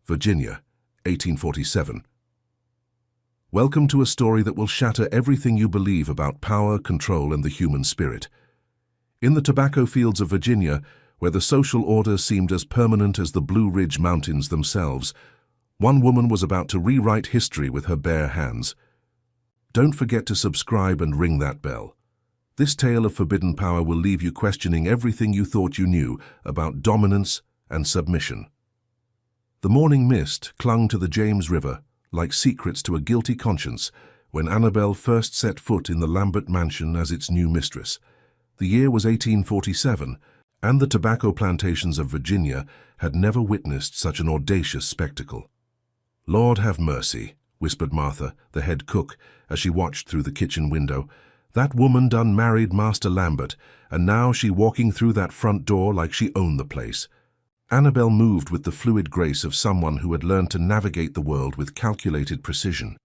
Virginia, 1847. Welcome to a story that will shatter everything you believe about power, control, and the human spirit. In the tobacco fields of Virginia, where the social order seemed as permanent as the Blue Ridge Mountains themselves, one woman was about to rewrite history with her bare hands. Don't forget to subscribe and ring that bell. This tale of forbidden power will leave you questioning everything you thought you knew about dominance and submission. The morning mist clung to the James River like secrets to a guilty conscience when Anabel first set foot in the Lambert mansion as its new mistress. The year was 1847, and the tobacco plantations of Virginia had never witnessed such an audacious spectacle. "Lord have mercy," whispered Martha, the head cook, as she watched through the kitchen window. "That woman done married Master Lambert, and now she walking through that front door like she owned the place." Anabel moved with the fluid grace of someone who had learned to navigate the world with calculated precision.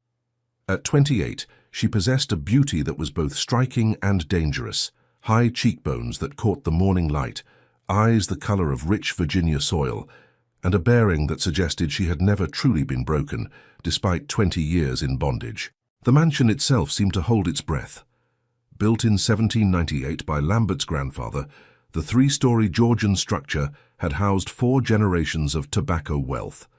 At 28, she possessed a beauty that was both striking and dangerous. High cheekbones that caught the morning light, eyes the color of rich Virginia soil, and a bearing that suggested she had never truly been broken, despite 20 years in bondage. The mansion itself seemed to hold its breath. Built in 1798 by Lambert's grandfather, the three-story Georgian structure had housed 4 generations of tobacco wealth.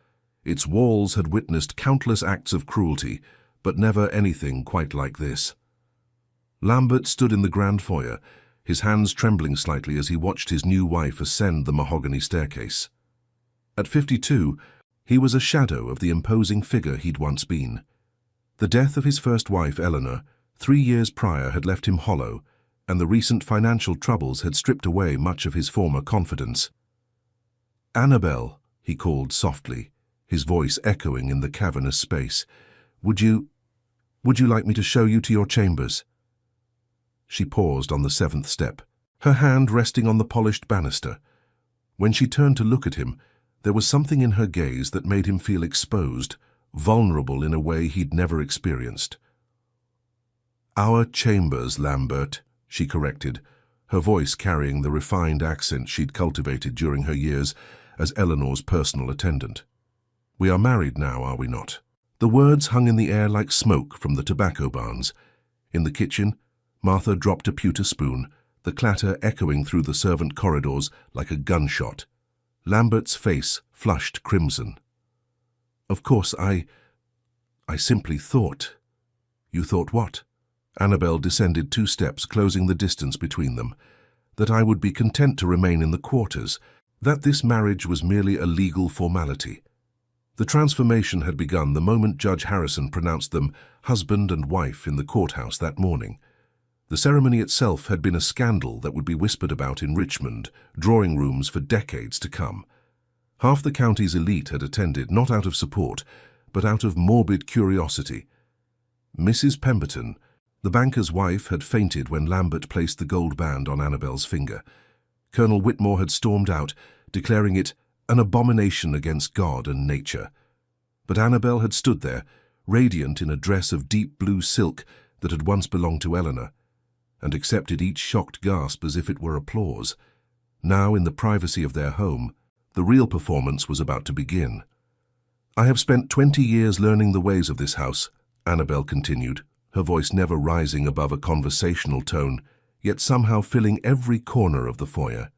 Its walls had witnessed countless acts of cruelty, but never anything quite like this. Lambert stood in the grand foyer, his hands trembling slightly as he watched his new wife ascend the mahogany staircase. At 52, he was a shadow of the imposing figure he'd once been. The death of his first wife, Eleanor, 3 years prior had left him hollow, and the recent financial troubles had stripped away much of his former confidence. "Anabel," he called softly, his voice echoing in the cavernous space. Would you like me to show you to your chambers?" She paused on the 7th step, her hand resting on the polished banister. When she turned to look at him, there was something in her gaze that made him feel exposed, vulnerable in a way he'd never experienced. "Our chambers, Lambert," she corrected, her voice carrying the refined accent she'd cultivated during her years as Eleanor's personal attendant. "We are married now, are we not?" The words hung in the air like smoke from the tobacco barns. In the kitchen, Martha dropped a pewter spoon, the clatter echoing through the servant corridors like a gunshot. Lambert's face flushed crimson. "Of course, I simply thought." "You thought what?" Anabel descended 2 steps, closing the distance between them. "That I would be content to remain in the quarters, that this marriage was merely a legal formality." The transformation had begun the moment Judge Harrison pronounced them husband and wife in the courthouse that morning. The ceremony itself had been a scandal that would be whispered about in Richmond drawing rooms for decades to come. Half the county's elite had attended, not out of support, but out of morbid curiosity. Mrs. Pemberton, the banker's wife, had fainted when Lambert placed the gold band on Anabel's finger. Colonel Whitmore had stormed out, declaring it an abomination against God and nature. But Anabel had stood there, radiant in a dress of deep blue silk that had once belonged to Eleanor, and accepted each shocked gasp as if it were applause. Now, in the privacy of their home, the real performance was about to begin. "I have spent 20 years learning the ways of this house," Anabel continued, her voice never rising above a conversational tone, yet somehow filling every corner of the foyer.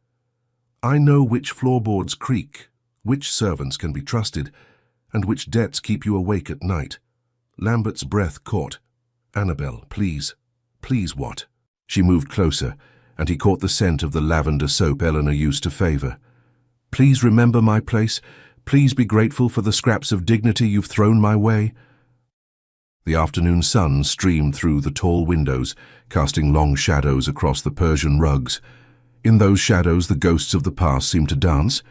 "I know which floorboards creak, which servants can be trusted, and which debts keep you awake at night." Lambert's breath caught. "Anabel, please." "Please what?" She moved closer, and he caught the scent of the lavender soap Eleanor used to favor. "Please remember my place. Please be grateful for the scraps of dignity you've thrown my way." The afternoon sun streamed through the tall windows, casting long shadows across the Persian rugs. In those shadows, the ghosts of the past seemed to dance.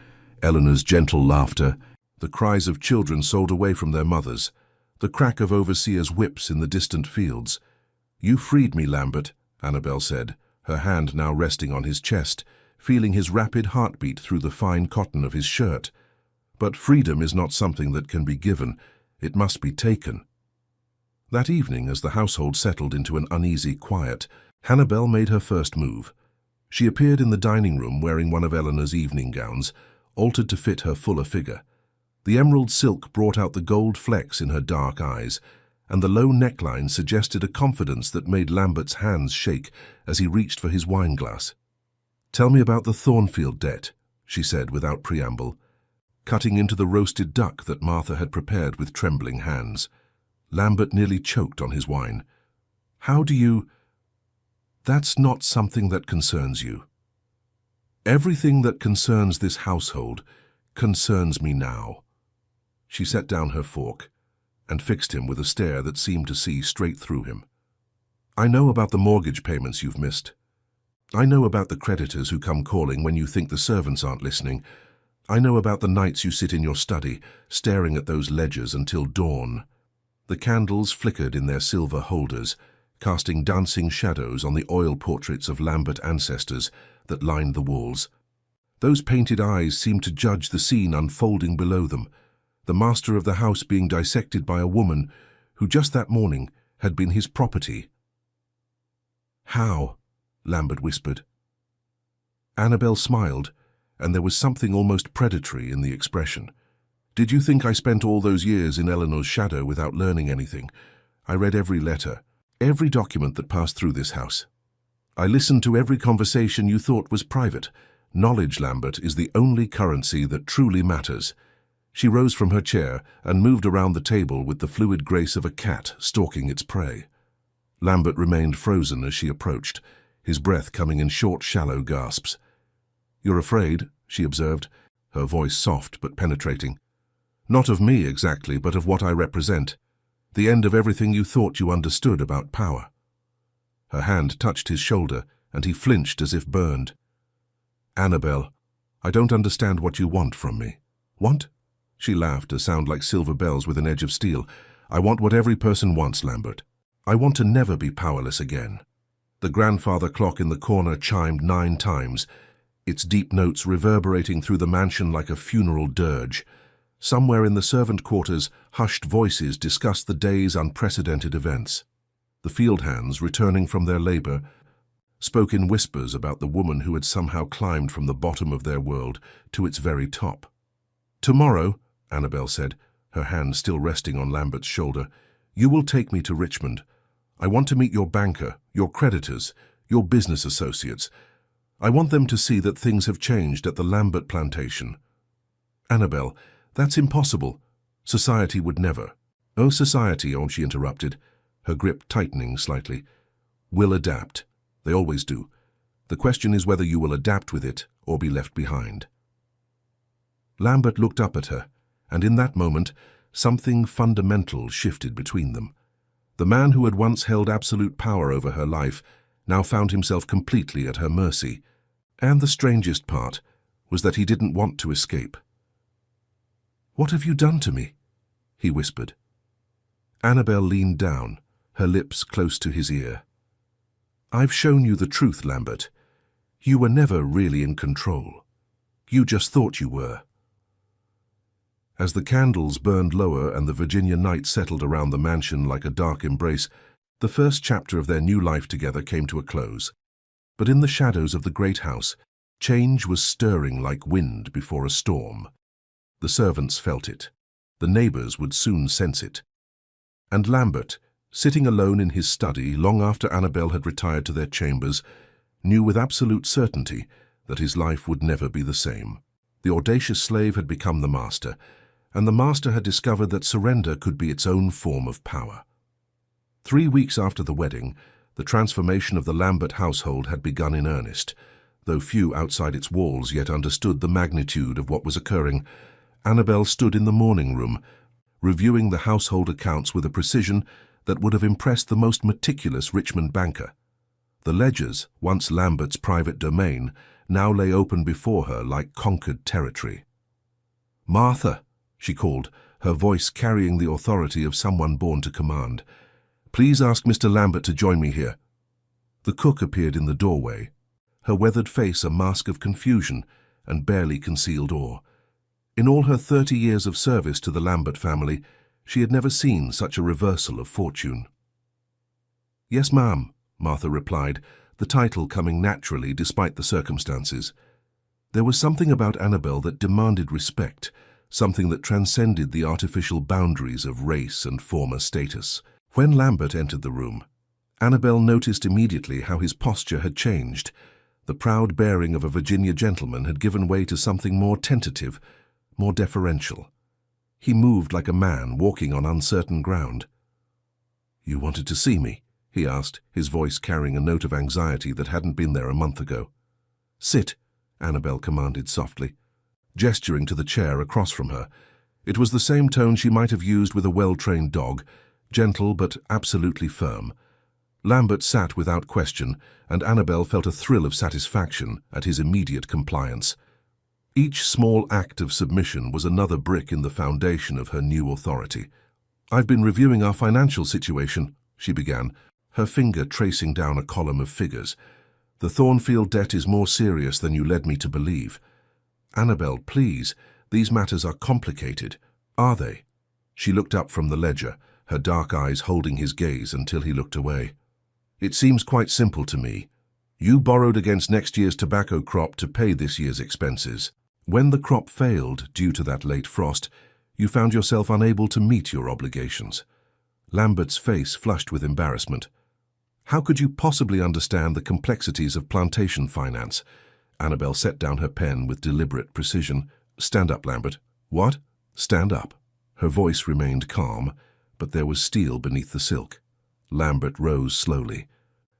Eleanor's gentle laughter, the cries of children sold away from their mothers, the crack of overseers' whips in the distant fields. "You freed me, Lambert," Anabel said, her hand now resting on his chest, feeling his rapid heartbeat through the fine cotton of his shirt. "But freedom is not something that can be given. It must be taken." That evening, as the household settled into an uneasy quiet, Anabel made her first move. She appeared in the dining room wearing one of Eleanor's evening gowns, altered to fit her fuller figure. The emerald silk brought out the gold flecks in her dark eyes, and the low neckline suggested a confidence that made Lambert's hands shake as he reached for his wineglass. "Tell me about the Thornfield debt," she said without preamble, cutting into the roasted duck that Martha had prepared with trembling hands. Lambert nearly choked on his wine. "How do you—" "That's not something that concerns you. Everything that concerns this household concerns me now." She set down her fork and fixed him with a stare that seemed to see straight through him. "I know about the mortgage payments you've missed. I know about the creditors who come calling when you think the servants aren't listening. I know about the nights you sit in your study, staring at those ledgers until dawn." The candles flickered in their silver holders, casting dancing shadows on the oil portraits of Lambert ancestors that lined the walls. Those painted eyes seemed to judge the scene unfolding below them, the master of the house being dissected by a woman who just that morning had been his property. "How?" Lambert whispered. Anabel smiled, and there was something almost predatory in the expression. "Did you think I spent all those years in Eleanor's shadow without learning anything? I read every letter, every document that passed through this house. I listened to every conversation you thought was private. Knowledge, Lambert, is the only currency that truly matters." She rose from her chair and moved around the table with the fluid grace of a cat stalking its prey. Lambert remained frozen as she approached, his breath coming in short, shallow gasps. "You're afraid," she observed, her voice soft but penetrating. "Not of me exactly, but of what I represent. The end of everything you thought you understood about power." Her hand touched his shoulder, and he flinched as if burned. "Anabel, I don't understand what you want from me." "Want?" She laughed, a sound like silver bells with an edge of steel. "I want what every person wants, Lambert. I want to never be powerless again." The grandfather clock in the corner chimed 9 times, its deep notes reverberating through the mansion like a funeral dirge. Somewhere in the servant quarters, hushed voices discussed the day's unprecedented events. The field hands, returning from their labor, spoke in whispers about the woman who had somehow climbed from the bottom of their world to its very top. "Tomorrow," Anabel said, her hand still resting on Lambert's shoulder, "you will take me to Richmond. I want to meet your banker, your creditors, your business associates. I want them to see that things have changed at the Lambert plantation." "Anabel, that's impossible. Society would never." "Oh, society," she interrupted, her grip tightening slightly, "will adapt. They always do. The question is whether you will adapt with it or be left behind." Lambert looked up at her, and in that moment, something fundamental shifted between them. The man who had once held absolute power over her life now found himself completely at her mercy, and the strangest part was that he didn't want to escape. "What have you done to me?" he whispered. Anabel leaned down, her lips close to his ear. "I've shown you the truth, Lambert. You were never really in control. You just thought you were." As the candles burned lower and the Virginia night settled around the mansion like a dark embrace, the first chapter of their new life together came to a close. But in the shadows of the great house, change was stirring like wind before a storm. The servants felt it. The neighbors would soon sense it. And Lambert, sitting alone in his study long after Anabel had retired to their chambers, knew with absolute certainty that his life would never be the same. The audacious slave had become the master, and the master had discovered that surrender could be its own form of power. 3 weeks after the wedding, the transformation of the Lambert household had begun in earnest. Though few outside its walls yet understood the magnitude of what was occurring, Anabel stood in the morning room, reviewing the household accounts with a precision that would have impressed the most meticulous Richmond banker. The ledgers, once Lambert's private domain, now lay open before her like conquered territory. "Martha," she called, her voice carrying the authority of someone born to command. "Please ask Mr. Lambert to join me here." The cook appeared in the doorway, her weathered face a mask of confusion and barely concealed awe. In all her 30 years of service to the Lambert family, she had never seen such a reversal of fortune. "Yes, ma'am," Martha replied, the title coming naturally despite the circumstances. There was something about Anabel that demanded respect, something that transcended the artificial boundaries of race and former status. When Lambert entered the room, Anabel noticed immediately how his posture had changed. The proud bearing of a Virginia gentleman had given way to something more tentative, more deferential. He moved like a man walking on uncertain ground. "You wanted to see me?" he asked, his voice carrying a note of anxiety that hadn't been there a month ago. "Sit," Anabel commanded softly, gesturing to the chair across from her. It was the same tone she might have used with a well-trained dog, gentle but absolutely firm. Lambert sat without question, and Anabel felt a thrill of satisfaction at his immediate compliance. Each small act of submission was another brick in the foundation of her new authority. "I've been reviewing our financial situation," she began, her finger tracing down a column of figures. "The Thornfield debt is more serious than you led me to believe." "Anabel, please, these matters are complicated." "Are they?" She looked up from the ledger, her dark eyes holding his gaze until he looked away. "It seems quite simple to me. You borrowed against next year's tobacco crop to pay this year's expenses. When the crop failed due to that late frost, you found yourself unable to meet your obligations." Lambert's face flushed with embarrassment. "How could you possibly understand the complexities of plantation finance?" Anabel set down her pen with deliberate precision. "Stand up, Lambert." "What?" "Stand up." Her voice remained calm, but there was steel beneath the silk. Lambert rose slowly,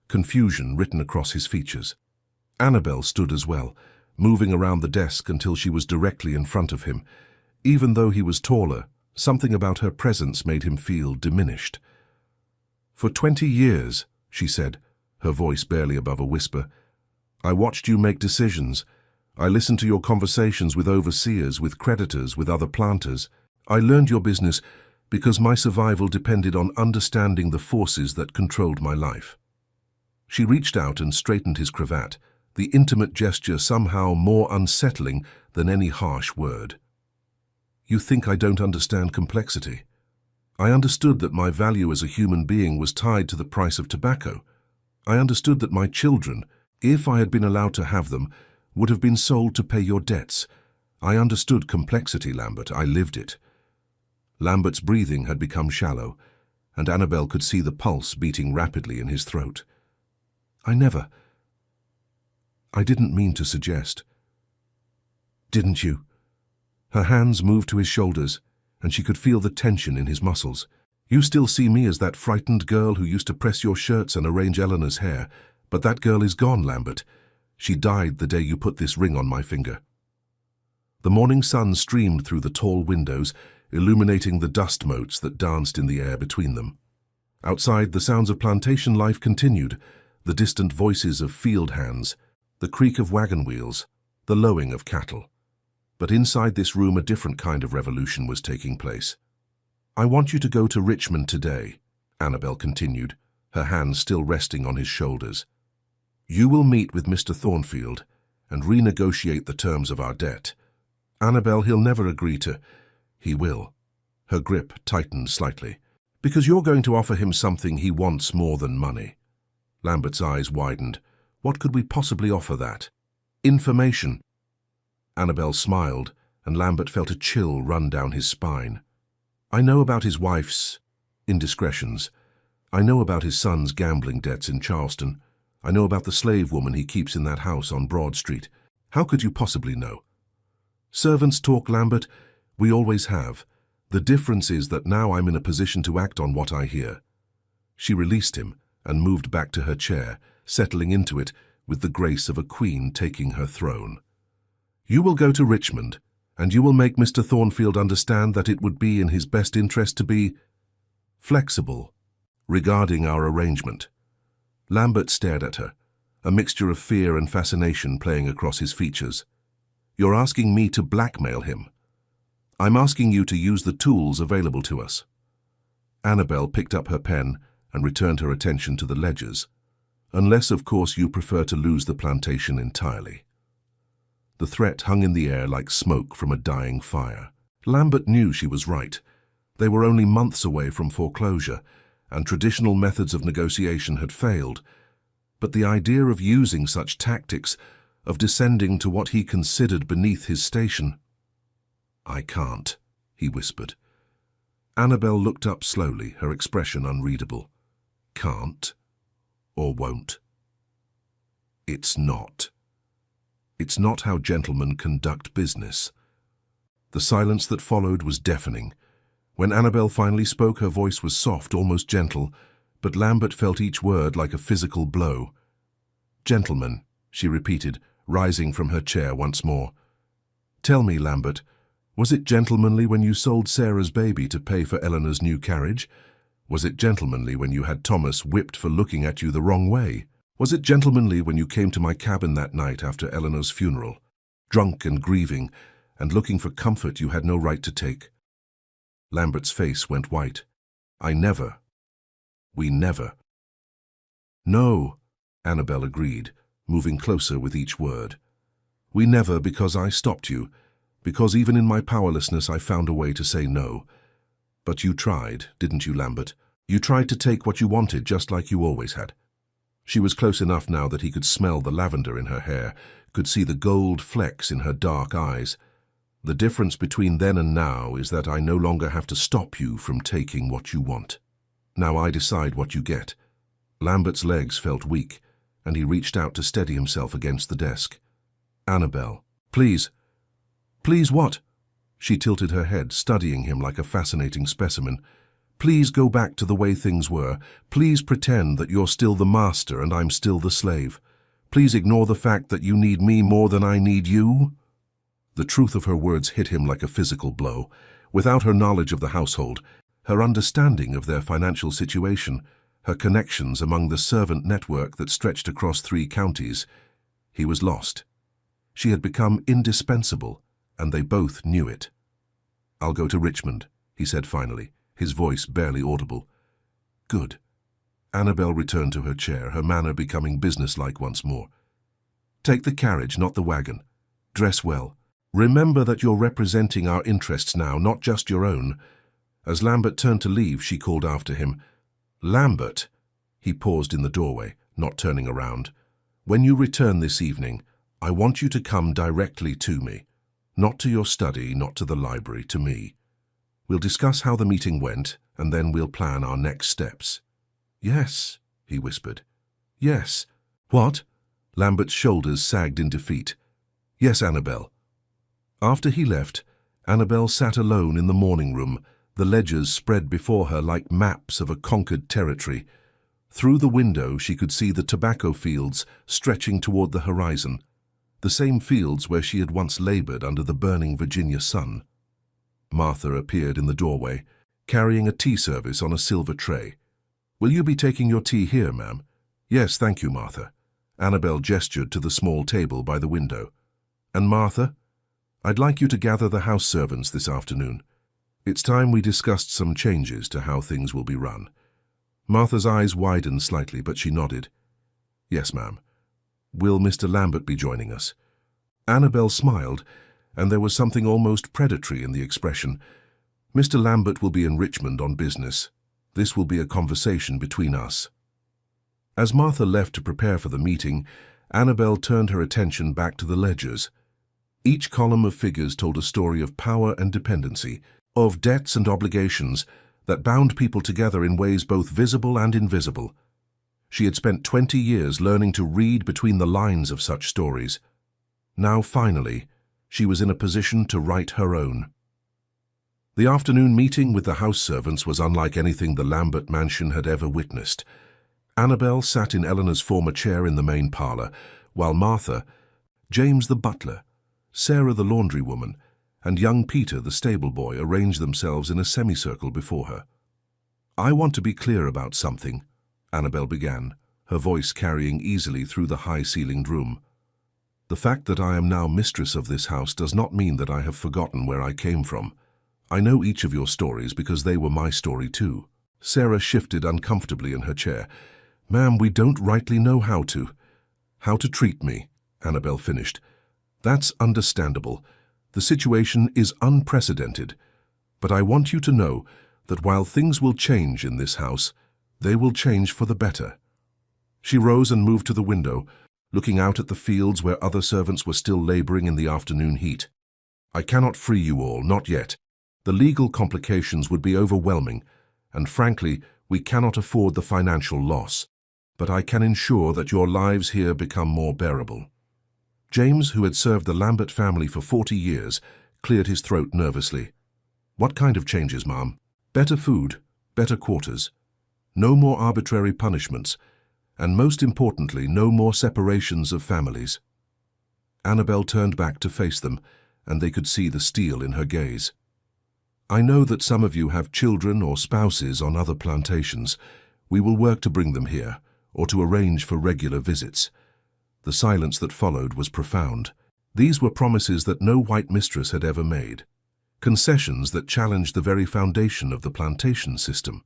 confusion written across his features. Anabel stood as well, moving around the desk until she was directly in front of him. Even though he was taller, something about her presence made him feel diminished. "For 20 years, she said, her voice barely above a whisper, "I watched you make decisions. I listened to your conversations with overseers, with creditors, with other planters. I learned your business because my survival depended on understanding the forces that controlled my life." She reached out and straightened his cravat, the intimate gesture somehow more unsettling than any harsh word. "You think I don't understand complexity? I understood that my value as a human being was tied to the price of tobacco. I understood that my children, if I had been allowed to have them, would have been sold to pay your debts. I understood complexity, Lambert. I lived it." Lambert's breathing had become shallow, and Anabel could see the pulse beating rapidly in his throat. I didn't mean to suggest." "Didn't you?" Her hands moved to his shoulders, and she could feel the tension in his muscles. "You still see me as that frightened girl who used to press your shirts and arrange Eleanor's hair, but that girl is gone, Lambert. She died the day you put this ring on my finger." The morning sun streamed through the tall windows, illuminating the dust motes that danced in the air between them. Outside, the sounds of plantation life continued, the distant voices of field hands, the creak of wagon wheels, the lowing of cattle. But inside this room a different kind of revolution was taking place. "I want you to go to Richmond today," Anabel continued, her hands still resting on his shoulders. "You will meet with Mr. Thornfield and renegotiate the terms of our debt. Anabel, he'll never agree to—" "He will." Her grip tightened slightly. "Because you're going to offer him something he wants more than money." Lambert's eyes widened. "What could we possibly offer that?" "Information." Anabel smiled, and Lambert felt a chill run down his spine. "I know about his wife's indiscretions. I know about his son's gambling debts in Charleston. I know about the slave woman he keeps in that house on Broad Street. How could you possibly know?" "Servants talk, Lambert. We always have. The difference is that now I'm in a position to act on what I hear." She released him and moved back to her chair, settling into it with the grace of a queen taking her throne. "You will go to Richmond, and you will make Mr. Thornfield understand that it would be in his best interest to be flexible regarding our arrangement." Lambert stared at her, a mixture of fear and fascination playing across his features. "You're asking me to blackmail him?" "I'm asking you to use the tools available to us." Anabel picked up her pen and returned her attention to the ledgers. "Unless, of course, you prefer to lose the plantation entirely." The threat hung in the air like smoke from a dying fire. Lambert knew she was right. They were only months away from foreclosure, and traditional methods of negotiation had failed. But the idea of using such tactics, of descending to what he considered beneath his station— "I can't," he whispered. Anabel looked up slowly, her expression unreadable. "Can't? Or won't?" It's not. It's not how gentlemen conduct business." The silence that followed was deafening. When Anabel finally spoke, her voice was soft, almost gentle, but Lambert felt each word like a physical blow. "Gentlemen," she repeated, rising from her chair once more. "Tell me, Lambert, was it gentlemanly when you sold Sarah's baby to pay for Eleanor's new carriage? Was it gentlemanly when you had Thomas whipped for looking at you the wrong way? Was it gentlemanly when you came to my cabin that night after Eleanor's funeral, drunk and grieving, and looking for comfort you had no right to take?" Lambert's face went white. "I never. We never." "No," Anabel agreed, moving closer with each word. "We never, because I stopped you, because even in my powerlessness I found a way to say no. But you tried, didn't you, Lambert? You tried to take what you wanted, just like you always had." She was close enough now that he could smell the lavender in her hair, could see the gold flecks in her dark eyes. "The difference between then and now is that I no longer have to stop you from taking what you want. Now I decide what you get." Lambert's legs felt weak, and he reached out to steady himself against the desk. "Anabel, please." "Please what?" She tilted her head, studying him like a fascinating specimen. "Please go back to the way things were. Please pretend that you're still the master and I'm still the slave. Please ignore the fact that you need me more than I need you." The truth of her words hit him like a physical blow. Without her knowledge of the household, her understanding of their financial situation, her connections among the servant network that stretched across 3 counties, he was lost. She had become indispensable, and they both knew it. "I'll go to Richmond," he said finally, his voice barely audible. "Good." Anabel returned to her chair, her manner becoming businesslike once more. "Take the carriage, not the wagon. Dress well. Remember that you're representing our interests now, not just your own." As Lambert turned to leave, she called after him, "Lambert." He paused in the doorway, not turning around. "When you return this evening, I want you to come directly to me. Not to your study, not to the library, to me. We'll discuss how the meeting went, and then we'll plan our next steps." "Yes," he whispered. "Yes." "What?" Lambert's shoulders sagged in defeat. "Yes, Anabel." After he left, Anabel sat alone in the morning room, the ledgers spread before her like maps of a conquered territory. Through the window she could see the tobacco fields stretching toward the horizon, the same fields where she had once labored under the burning Virginia sun. Martha appeared in the doorway, carrying a tea service on a silver tray. "Will you be taking your tea here, ma'am?" "Yes, thank you, Martha." Anabel gestured to the small table by the window. "And Martha, I'd like you to gather the house servants this afternoon. It's time we discussed some changes to how things will be run." Martha's eyes widened slightly, but she nodded. "Yes, ma'am." "Will Mr. Lambert be joining us?" Anabel smiled, and there was something almost predatory in the expression. "Mr. Lambert will be in Richmond on business. This will be a conversation between us." As Martha left to prepare for the meeting, Anabel turned her attention back to the ledgers. Each column of figures told a story of power and dependency, of debts and obligations that bound people together in ways both visible and invisible. She had spent 20 years learning to read between the lines of such stories. Now, finally, she was in a position to write her own. The afternoon meeting with the house servants was unlike anything the Lambert mansion had ever witnessed. Anabel sat in Eleanor's former chair in the main parlor, while Martha, James the butler, Sarah the laundry woman, and young Peter the stable boy arranged themselves in a semicircle before her. "I want to be clear about something," Anabel began, her voice carrying easily through the high-ceilinged room. "The fact that I am now mistress of this house does not mean that I have forgotten where I came from. I know each of your stories because they were my story too." Sarah shifted uncomfortably in her chair. "Ma'am, we don't rightly know how to treat me," Anabel finished. "That's understandable. The situation is unprecedented. But I want you to know that while things will change in this house, they will change for the better." She rose and moved to the window, looking out at the fields where other servants were still laboring in the afternoon heat. I cannot free you all, not yet. The legal complications would be overwhelming, and frankly, we cannot afford the financial loss. But I can ensure that your lives here become more bearable." James, who had served the Lambert family for 40 years, cleared his throat nervously. "What kind of changes, Ma'am?" "Better food, better quarters, no more arbitrary punishments, and most importantly, no more separations of families." Anabel turned back to face them, and they could see the steel in her gaze. "I know that some of you have children or spouses on other plantations. We will work to bring them here, or to arrange for regular visits." The silence that followed was profound. These were promises that no white mistress had ever made, concessions that challenged the very foundation of the plantation system.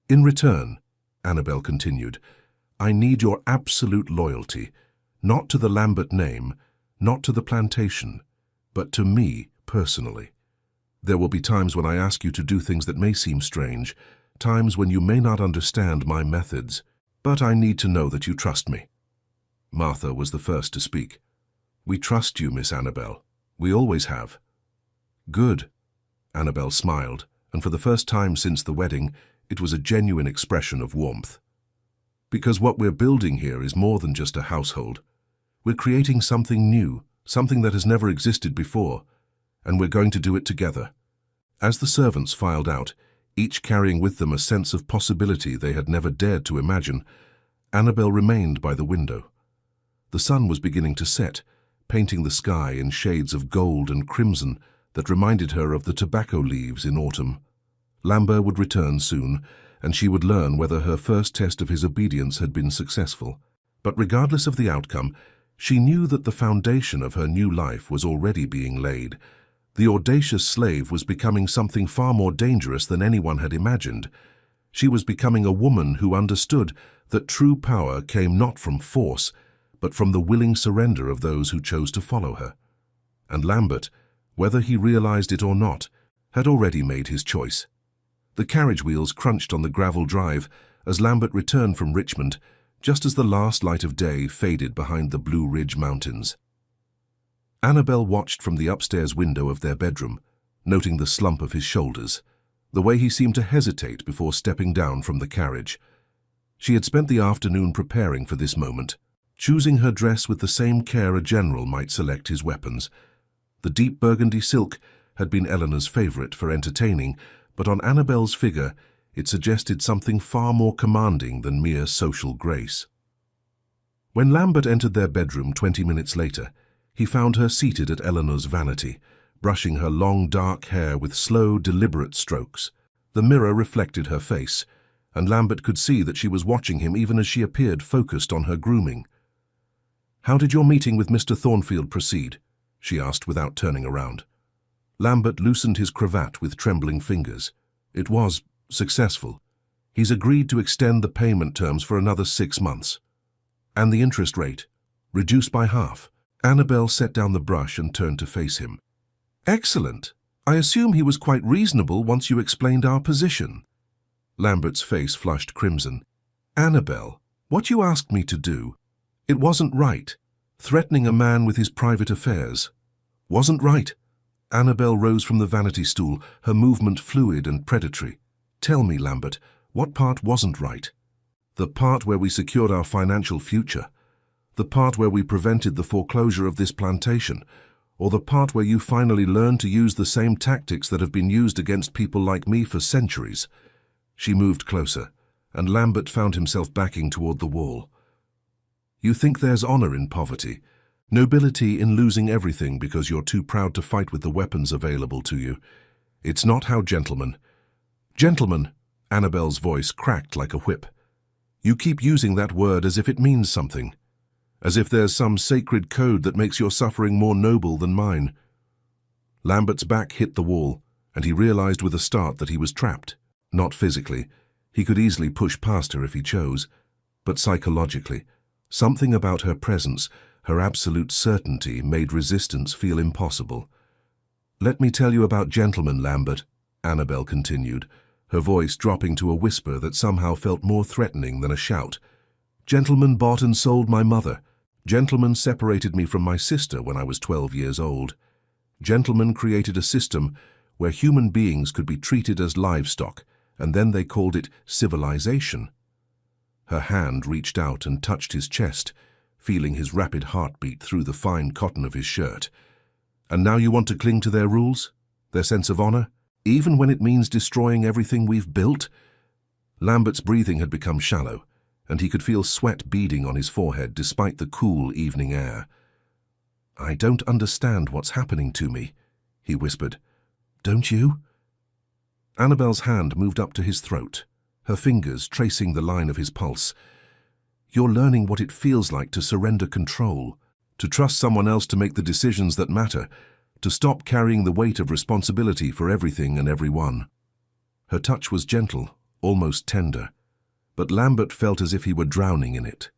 "In return," Anabel continued, "I need your absolute loyalty, not to the Lambert name, not to the plantation, but to me personally. There will be times when I ask you to do things that may seem strange, times when you may not understand my methods, but I need to know that you trust me." Martha was the first to speak. "We trust you, Miss Anabel. We always have." "Good." Anabel smiled, and for the first time since the wedding, it was a genuine expression of warmth. "Because what we're building here is more than just a household. We're creating something new, something that has never existed before, and we're going to do it together." As the servants filed out, each carrying with them a sense of possibility they had never dared to imagine, Anabel remained by the window. The sun was beginning to set, painting the sky in shades of gold and crimson that reminded her of the tobacco leaves in autumn. Lambert would return soon, and she would learn whether her first test of his obedience had been successful. But regardless of the outcome, she knew that the foundation of her new life was already being laid. The audacious slave was becoming something far more dangerous than anyone had imagined. She was becoming a woman who understood that true power came not from force, but from the willing surrender of those who chose to follow her. And Lambert, whether he realized it or not, had already made his choice. The carriage wheels crunched on the gravel drive as Lambert returned from Richmond, just as the last light of day faded behind the Blue Ridge Mountains. Anabel watched from the upstairs window of their bedroom, noting the slump of his shoulders, the way he seemed to hesitate before stepping down from the carriage. She had spent the afternoon preparing for this moment, choosing her dress with the same care a general might select his weapons. The deep burgundy silk had been Eleanor's favorite for entertaining, but on Anabel's figure it suggested something far more commanding than mere social grace. When Lambert entered their bedroom 20 minutes later, he found her seated at Eleanor's vanity, brushing her long dark hair with slow, deliberate strokes. The mirror reflected her face, and Lambert could see that she was watching him even as she appeared focused on her grooming. "How did your meeting with Mr. Thornfield proceed?" she asked without turning around. Lambert loosened his cravat with trembling fingers. "It was successful. He's agreed to extend the payment terms for another 6 months. And the interest rate? Reduced by half." Anabel set down the brush and turned to face him. "Excellent. I assume he was quite reasonable once you explained our position." Lambert's face flushed crimson. "Anabel, what you asked me to do, it wasn't right. Threatening a man with his private affairs wasn't right." Anabel rose from the vanity stool, her movement fluid and predatory. "Tell me, Lambert, what part wasn't right? The part where we secured our financial future? The part where we prevented the foreclosure of this plantation? Or the part where you finally learned to use the same tactics that have been used against people like me for centuries?" She moved closer, and Lambert found himself backing toward the wall. "You think there's honor in poverty, nobility in losing everything because you're too proud to fight with the weapons available to you. It's not how gentlemen—" "Gentlemen," Anabel's voice cracked like a whip. "You keep using that word as if it means something, as if there's some sacred code that makes your suffering more noble than mine." Lambert's back hit the wall, and he realized with a start that he was trapped. Not physically. He could easily push past her if he chose, but psychologically. Something about her presence, her absolute certainty, made resistance feel impossible. "Let me tell you about gentlemen, Lambert," Anabel continued, her voice dropping to a whisper that somehow felt more threatening than a shout. "Gentlemen bought and sold my mother. Gentlemen separated me from my sister when I was 12 years old. Gentlemen created a system where human beings could be treated as livestock, and then they called it civilization. Her hand reached out and touched his chest, feeling his rapid heartbeat through the fine cotton of his shirt. And now you want to cling to their rules? Their sense of honor? Even when it means destroying everything we've built? Lambert's breathing had become shallow, and he could feel sweat beading on his forehead despite the cool evening air. "I don't understand what's happening to me," he whispered. "Don't you?" Anabel's hand moved up to his throat, her fingers tracing the line of his pulse. "You're learning what it feels like to surrender control, to trust someone else to make the decisions that matter, to stop carrying the weight of responsibility for everything and everyone." Her touch was gentle, almost tender, but Lambert felt as if he were drowning in it.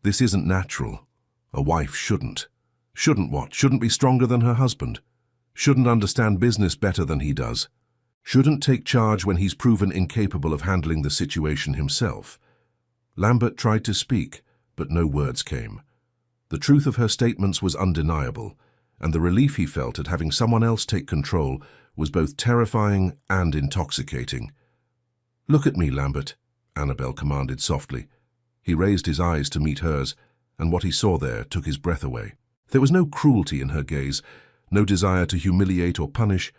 This isn't natural. A wife shouldn't. Shouldn't what? Shouldn't be stronger than her husband. Shouldn't understand business better than he does. Shouldn't take charge when he's proven incapable of handling the situation himself. Lambert tried to speak, but no words came. The truth of her statements was undeniable, and the relief he felt at having someone else take control was both terrifying and intoxicating. "Look at me, Lambert," Anabel commanded softly. He raised his eyes to meet hers, and what he saw there took his breath away. There was no cruelty in her gaze, no desire to humiliate or punish.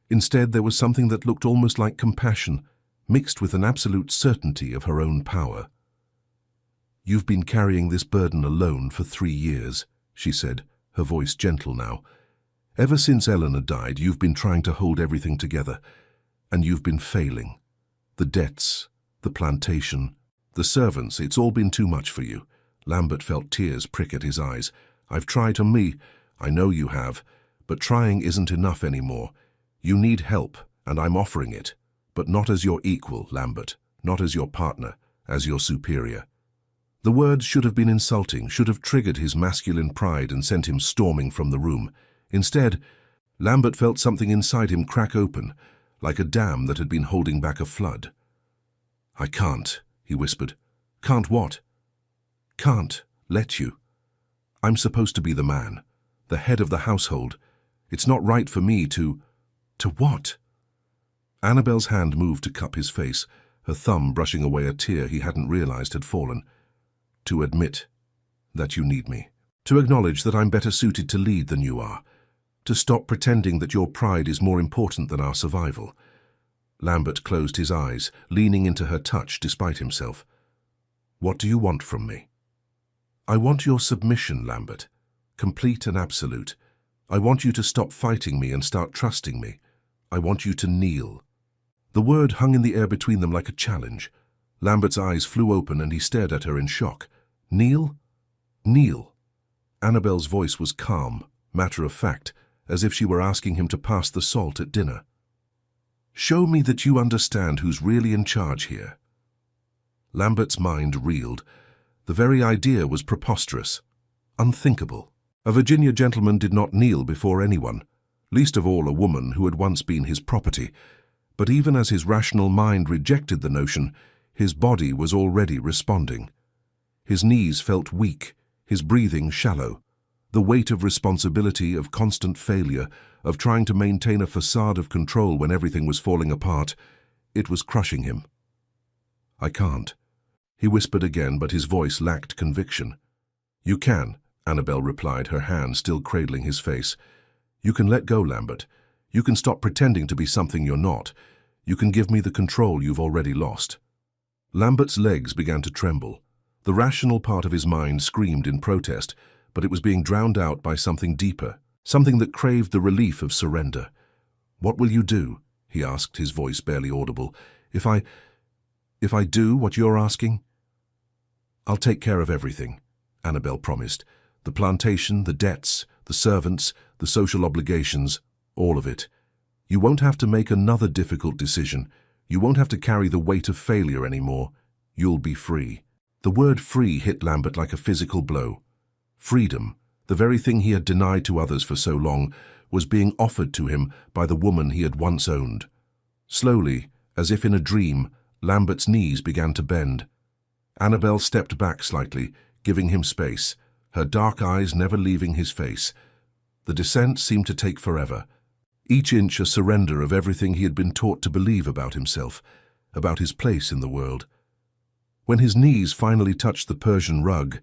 Instead, there was something that looked almost like compassion, mixed with an absolute certainty of her own power. "You've been carrying this burden alone for 3 years," she said, her voice gentle now. "Ever since Eleanor died, you've been trying to hold everything together, and you've been failing. The debts, the plantation, the servants, it's all been too much for you." Lambert felt tears prick at his eyes. "I've tried on me. I know you have. But trying isn't enough anymore. You need help, and I'm offering it. But not as your equal, Lambert. Not as your partner, as your superior." The words should have been insulting, should have triggered his masculine pride and sent him storming from the room. Instead, Lambert felt something inside him crack open, like a dam that had been holding back a flood. "I can't," he whispered. "Can't what?" "Can't let you. I'm supposed to be the man, the head of the household. It's not right for me to—" "To what?" Anabel's hand moved to cup his face, her thumb brushing away a tear he hadn't realized had fallen. "To admit that you need me. To acknowledge that I'm better suited to lead than you are. To stop pretending that your pride is more important than our survival." Lambert closed his eyes, leaning into her touch despite himself. "What do you want from me?" "I want your submission, Lambert. Complete and absolute. I want you to stop fighting me and start trusting me. I want you to kneel." The word hung in the air between them like a challenge. Lambert's eyes flew open and he stared at her in shock. "Kneel? Kneel." Anabel's voice was calm, matter-of-fact, as if she were asking him to pass the salt at dinner. "Show me that you understand who's really in charge here." Lambert's mind reeled. The very idea was preposterous, unthinkable. A Virginia gentleman did not kneel before anyone, least of all a woman who had once been his property. But even as his rational mind rejected the notion, his body was already responding. His knees felt weak, his breathing shallow. The weight of responsibility, of constant failure, of trying to maintain a facade of control when everything was falling apart, it was crushing him. "I can't," he whispered again, but his voice lacked conviction. "You can," Anabel replied, her hand still cradling his face. "You can let go, Lambert. You can stop pretending to be something you're not. You can give me the control you've already lost." Lambert's legs began to tremble. The rational part of his mind screamed in protest, but it was being drowned out by something deeper, something that craved the relief of surrender. "What will you do?" he asked, his voice barely audible. If I do what you're asking?" "I'll take care of everything," Anabel promised. "The plantation, the debts, the servants, the social obligations, all of it. You won't have to make another difficult decision. You won't have to carry the weight of failure anymore. You'll be free." The word free hit Lambert like a physical blow. Freedom, the very thing he had denied to others for so long, was being offered to him by the woman he had once owned. Slowly, as if in a dream, Lambert's knees began to bend. Anabel stepped back slightly, giving him space, her dark eyes never leaving his face. The descent seemed to take forever, each inch a surrender of everything he had been taught to believe about himself, about his place in the world. When his knees finally touched the Persian rug,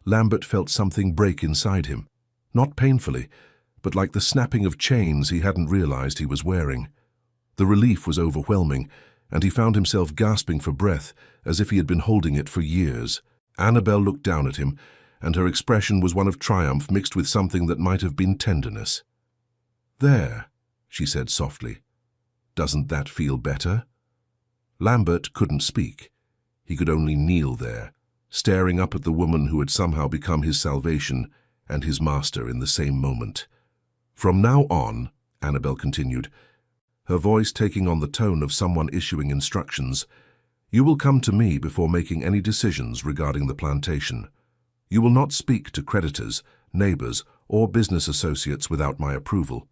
Lambert felt something break inside him, not painfully, but like the snapping of chains he hadn't realized he was wearing. The relief was overwhelming, and he found himself gasping for breath as if he had been holding it for years. Anabel looked down at him, and her expression was one of triumph mixed with something that might have been tenderness. "There," she said softly. "Doesn't that feel better?" Lambert couldn't speak. He could only kneel there, staring up at the woman who had somehow become his salvation and his master in the same moment. "From now on," Anabel continued, her voice taking on the tone of someone issuing instructions, "you will come to me before making any decisions regarding the plantation. You will not speak to creditors, neighbors, or business associates without my approval.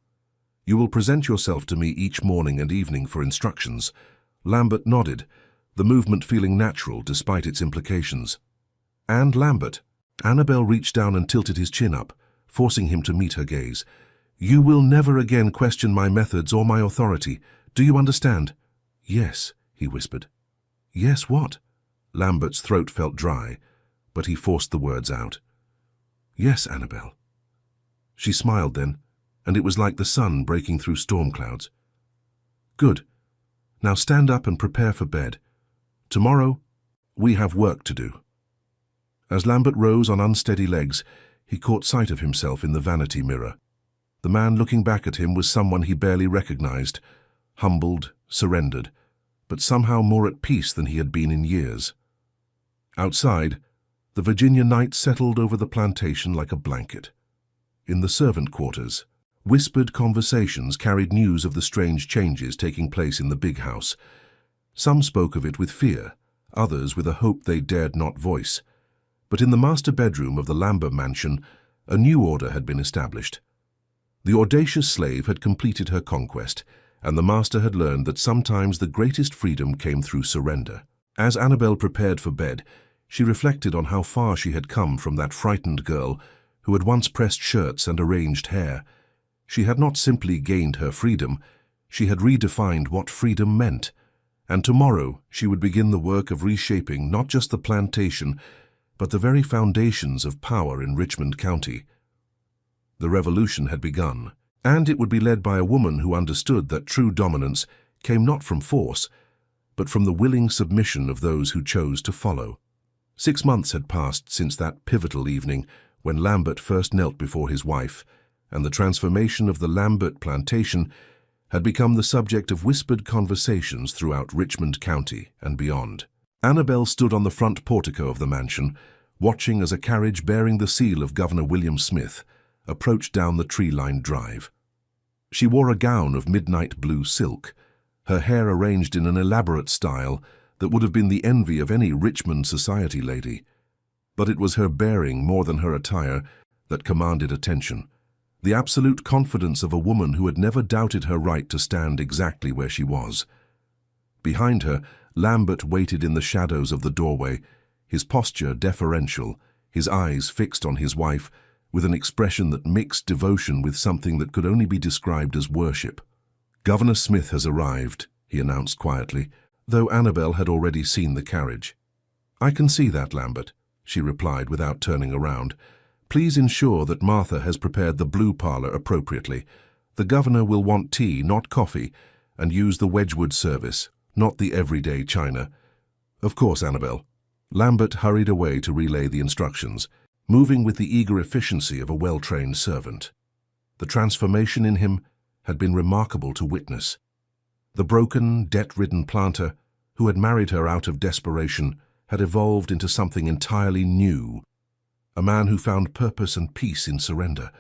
You will present yourself to me each morning and evening for instructions." Lambert nodded, the movement feeling natural despite its implications. "And Lambert," Anabel reached down and tilted his chin up, forcing him to meet her gaze, "you will never again question my methods or my authority. Do you understand?" "Yes," he whispered. "Yes, what?" Lambert's throat felt dry, but he forced the words out. "Yes, Anabel." She smiled then, and it was like the sun breaking through storm clouds. "Good. Now stand up and prepare for bed. Tomorrow, we have work to do." As Lambert rose on unsteady legs, he caught sight of himself in the vanity mirror. The man looking back at him was someone he barely recognized, humbled, surrendered, but somehow more at peace than he had been in years. Outside, the Virginia night settled over the plantation like a blanket. In the servant quarters, whispered conversations carried news of the strange changes taking place in the big house. Some spoke of it with fear, others with a hope they dared not voice. But in the master bedroom of the Lambert mansion, a new order had been established. The audacious slave had completed her conquest, and the master had learned that sometimes the greatest freedom came through surrender. As Anabel prepared for bed, she reflected on how far she had come from that frightened girl who had once pressed shirts and arranged hair. She had not simply gained her freedom, she had redefined what freedom meant. And tomorrow she would begin the work of reshaping not just the plantation, but the very foundations of power in Richmond County. The revolution had begun, and it would be led by a woman who understood that true dominance came not from force, but from the willing submission of those who chose to follow. 6 months had passed since that pivotal evening when Lambert first knelt before his wife, and the transformation of the Lambert plantation had become the subject of whispered conversations throughout Richmond County and beyond. Anabel stood on the front portico of the mansion, watching as a carriage bearing the seal of Governor William Smith approached down the tree-lined drive. She wore a gown of midnight blue silk, her hair arranged in an elaborate style that would have been the envy of any Richmond society lady. But it was her bearing more than her attire that commanded attention, the absolute confidence of a woman who had never doubted her right to stand exactly where she was. Behind her, Lambert waited in the shadows of the doorway, his posture deferential, his eyes fixed on his wife, with an expression that mixed devotion with something that could only be described as worship. "Governor Smith has arrived," he announced quietly, though Anabel had already seen the carriage. "I can see that, Lambert," she replied without turning around. "Please ensure that Martha has prepared the blue parlor appropriately. The governor will want tea, not coffee, and use the Wedgwood service, not the everyday china." "Of course, Anabel." Lambert hurried away to relay the instructions, moving with the eager efficiency of a well-trained servant. The transformation in him had been remarkable to witness. The broken, debt-ridden planter, who had married her out of desperation, had evolved into something entirely new. A man who found purpose and peace in surrender,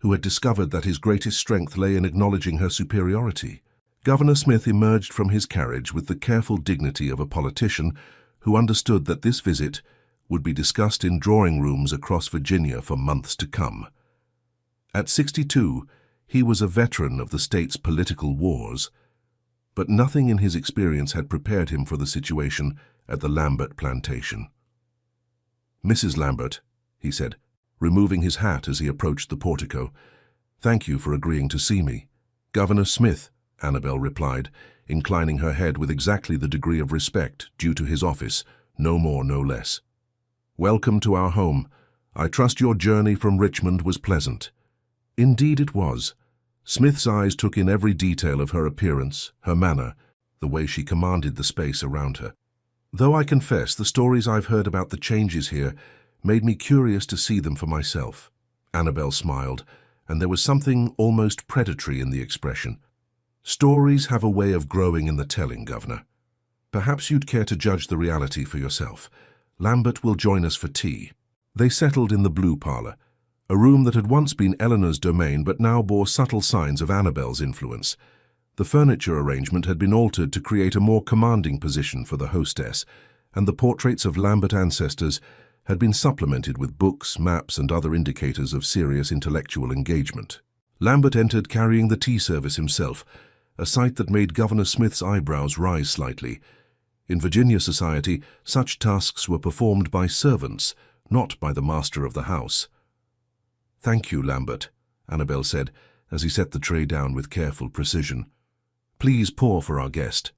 who had discovered that his greatest strength lay in acknowledging her superiority. Governor Smith emerged from his carriage with the careful dignity of a politician who understood that this visit would be discussed in drawing rooms across Virginia for months to come. At 62, he was a veteran of the state's political wars, but nothing in his experience had prepared him for the situation at the Lambert plantation. "Mrs. Lambert," he said, removing his hat as he approached the portico, Thank you for agreeing to see me. Governor Smith, Anabel replied, inclining her head with exactly the degree of respect due to his office, no more, no less. Welcome to our home. I trust your journey from Richmond was pleasant. Indeed it was. Smith's eyes took in every detail of her appearance, her manner, the way she commanded the space around her. Though I confess the stories I've heard about the changes here made me curious to see them for myself. Anabel smiled, and there was something almost predatory in the expression. Stories have a way of growing in the telling, Governor. Perhaps you'd care to judge the reality for yourself. Lambert will join us for tea. They settled in the blue parlour, a room that had once been Eleanor's domain but now bore subtle signs of Anabel's influence. The furniture arrangement had been altered to create a more commanding position for the hostess, and the portraits of Lambert ancestors had been supplemented with books, maps, and other indicators of serious intellectual engagement. Lambert entered carrying the tea service himself, a sight that made Governor Smith's eyebrows rise slightly. In Virginia society, such tasks were performed by servants, not by the master of the house. "Thank you, Lambert," Anabel said, as he set the tray down with careful precision. "Please pour for our guest."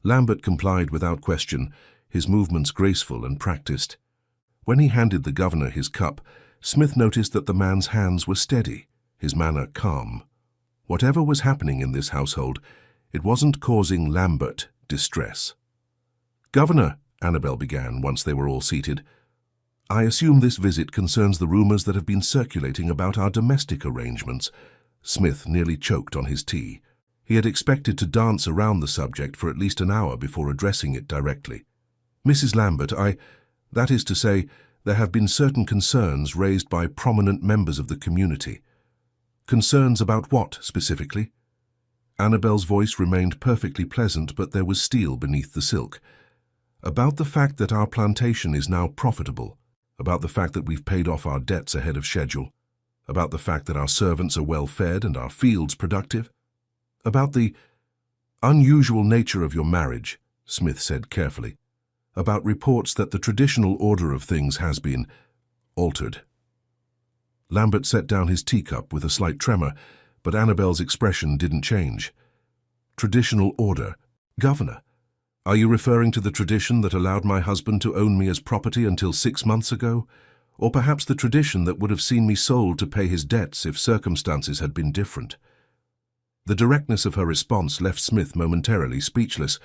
Lambert complied without question, his movements graceful and practiced. When he handed the governor his cup, Smith noticed that the man's hands were steady, his manner calm. Whatever was happening in this household, it wasn't causing Lambert distress. "Governor," Anabel began once they were all seated, "I assume this visit concerns the rumors that have been circulating about our domestic arrangements." Smith nearly choked on his tea. He had expected to dance around the subject for at least an hour before addressing it directly. "Mrs. Lambert, that is to say, there have been certain concerns raised by prominent members of the community." "Concerns about what, specifically?" Anabel's voice remained perfectly pleasant, but there was steel beneath the silk. "About the fact that our plantation is now profitable, about the fact that we've paid off our debts ahead of schedule, about the fact that our servants are well fed and our fields productive, about the unusual nature of your marriage," Smith said carefully, "about reports that the traditional order of things has been altered." Lambert set down his teacup with a slight tremor, but Anabel's expression didn't change. "Traditional order? Governor, are you referring to the tradition that allowed my husband to own me as property until 6 months ago? Or perhaps the tradition that would have seen me sold to pay his debts if circumstances had been different?" The directness of her response left Smith momentarily speechless.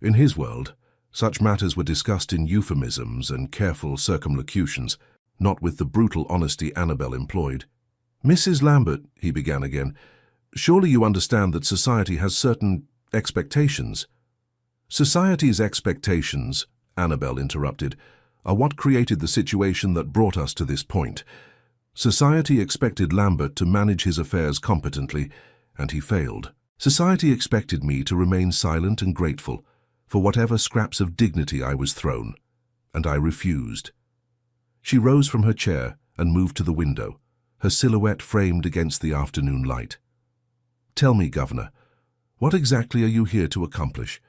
In his world, such matters were discussed in euphemisms and careful circumlocutions, not with the brutal honesty Anabel employed. "Mrs. Lambert," he began again, "surely you understand that society has certain expectations." "Society's expectations," Anabel interrupted, "are what created the situation that brought us to this point. Society expected Lambert to manage his affairs competently, and he failed. Society expected me to remain silent and grateful for whatever scraps of dignity I was thrown, and I refused." She rose from her chair and moved to the window, her silhouette framed against the afternoon light. "Tell me, Governor, what exactly are you here to accomplish?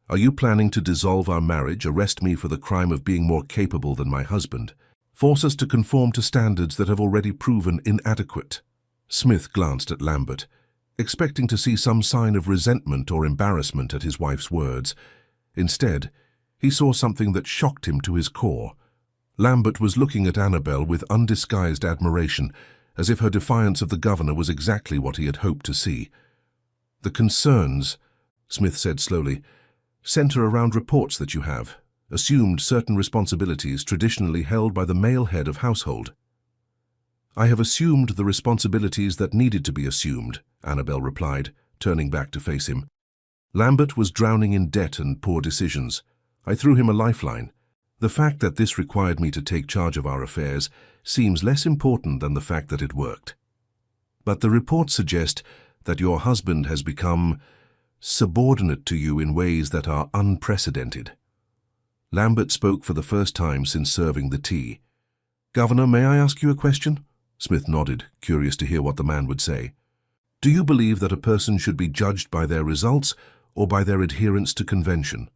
Are you planning to dissolve our marriage, arrest me for the crime of being more capable than my husband, force us to conform to standards that have already proven inadequate?" Smith glanced at Lambert, expecting to see some sign of resentment or embarrassment at his wife's words. Instead, he saw something that shocked him to his core. Lambert was looking at Anabel with undisguised admiration, as if her defiance of the governor was exactly what he had hoped to see. "The concerns," Smith said slowly, "center around reports that you have assumed certain responsibilities traditionally held by the male head of household." "I have assumed the responsibilities that needed to be assumed," Anabel replied, turning back to face him. "Lambert was drowning in debt and poor decisions. I threw him a lifeline. The fact that this required me to take charge of our affairs seems less important than the fact that it worked. But the reports suggest that your husband has become subordinate to you in ways that are unprecedented." Lambert spoke for the first time since serving the tea. "Governor, may I ask you a question?" Smith nodded, curious to hear what the man would say. "Do you believe that a person should be judged by their results or by their adherence to convention?"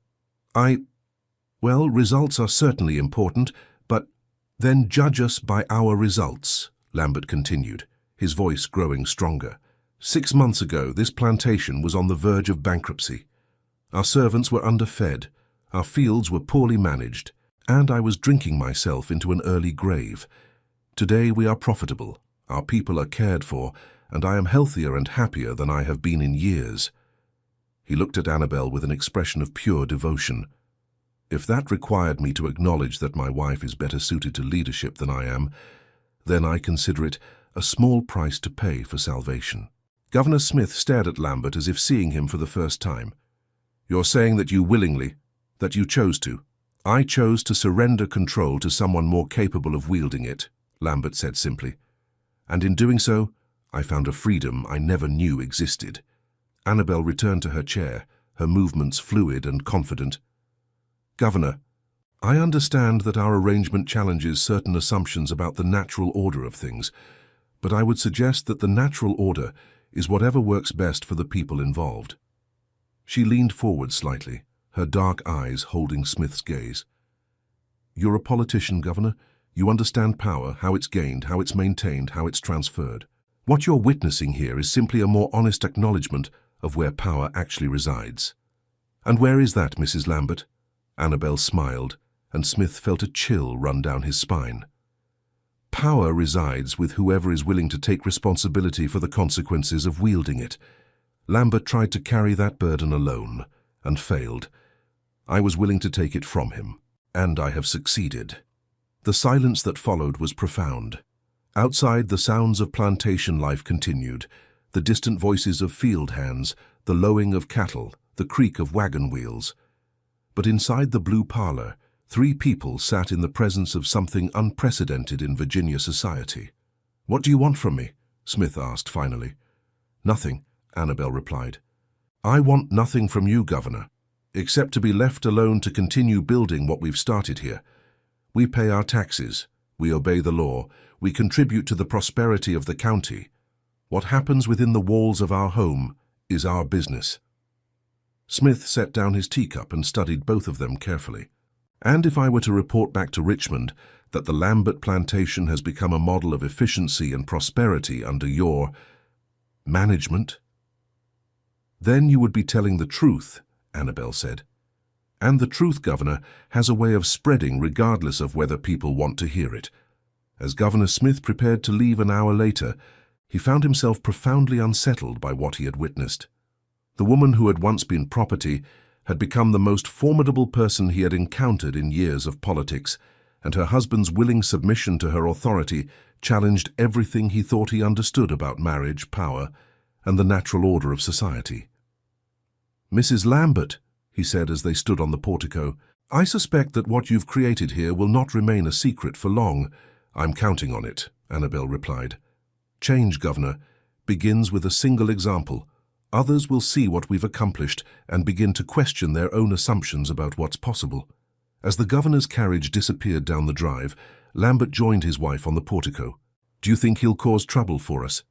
Well, results are certainly important, but then judge us by our results," Lambert continued, his voice growing stronger. 6 months ago, this plantation was on the verge of bankruptcy. Our servants were underfed, our fields were poorly managed, and I was drinking myself into an early grave. Today we are profitable, our people are cared for, and I am healthier and happier than I have been in years." He looked at Anabel with an expression of pure devotion. "If that required me to acknowledge that my wife is better suited to leadership than I am, then I consider it a small price to pay for salvation." Governor Smith stared at Lambert as if seeing him for the first time. "You're saying that you willingly, that you chose to?" "I chose to surrender control to someone more capable of wielding it," Lambert said simply. "And in doing so, I found a freedom I never knew existed." Anabel returned to her chair, her movements fluid and confident. "Governor, I understand that our arrangement challenges certain assumptions about the natural order of things, but I would suggest that the natural order is whatever works best for the people involved." She leaned forward slightly, her dark eyes holding Smith's gaze. "You're a politician, Governor. You understand power, how it's gained, how it's maintained, how it's transferred. What you're witnessing here is simply a more honest acknowledgement of where power actually resides." "And where is that, Mrs. Lambert?" Anabel smiled, and Smith felt a chill run down his spine. "Power resides with whoever is willing to take responsibility for the consequences of wielding it. Lambert tried to carry that burden alone, and failed. I was willing to take it from him, and I have succeeded." The silence that followed was profound. Outside, the sounds of plantation life continued, the distant voices of field hands, the lowing of cattle, the creak of wagon wheels. But inside the blue parlor, 3 people sat in the presence of something unprecedented in Virginia society. "What do you want from me?" Smith asked finally. "Nothing," Anabel replied. "I want nothing from you, Governor, except to be left alone to continue building what we've started here. We pay our taxes, we obey the law, we contribute to the prosperity of the county. What happens within the walls of our home is our business." Smith set down his teacup and studied both of them carefully. "And if I were to report back to Richmond that the Lambert plantation has become a model of efficiency and prosperity under your management?" "Then you would be telling the truth," Anabel said. "And the truth, Governor, has a way of spreading regardless of whether people want to hear it." As Governor Smith prepared to leave an hour later, he found himself profoundly unsettled by what he had witnessed. The woman who had once been property had become the most formidable person he had encountered in years of politics, and her husband's willing submission to her authority challenged everything he thought he understood about marriage, power, and the natural order of society. "Mrs. Lambert," he said as they stood on the portico, "I suspect that what you've created here will not remain a secret for long." "I'm counting on it," Anabel replied. "Change, Governor, begins with a single example. Others will see what we've accomplished and begin to question their own assumptions about what's possible." As the governor's carriage disappeared down the drive, Lambert joined his wife on the portico. "Do you think he'll cause trouble for us?"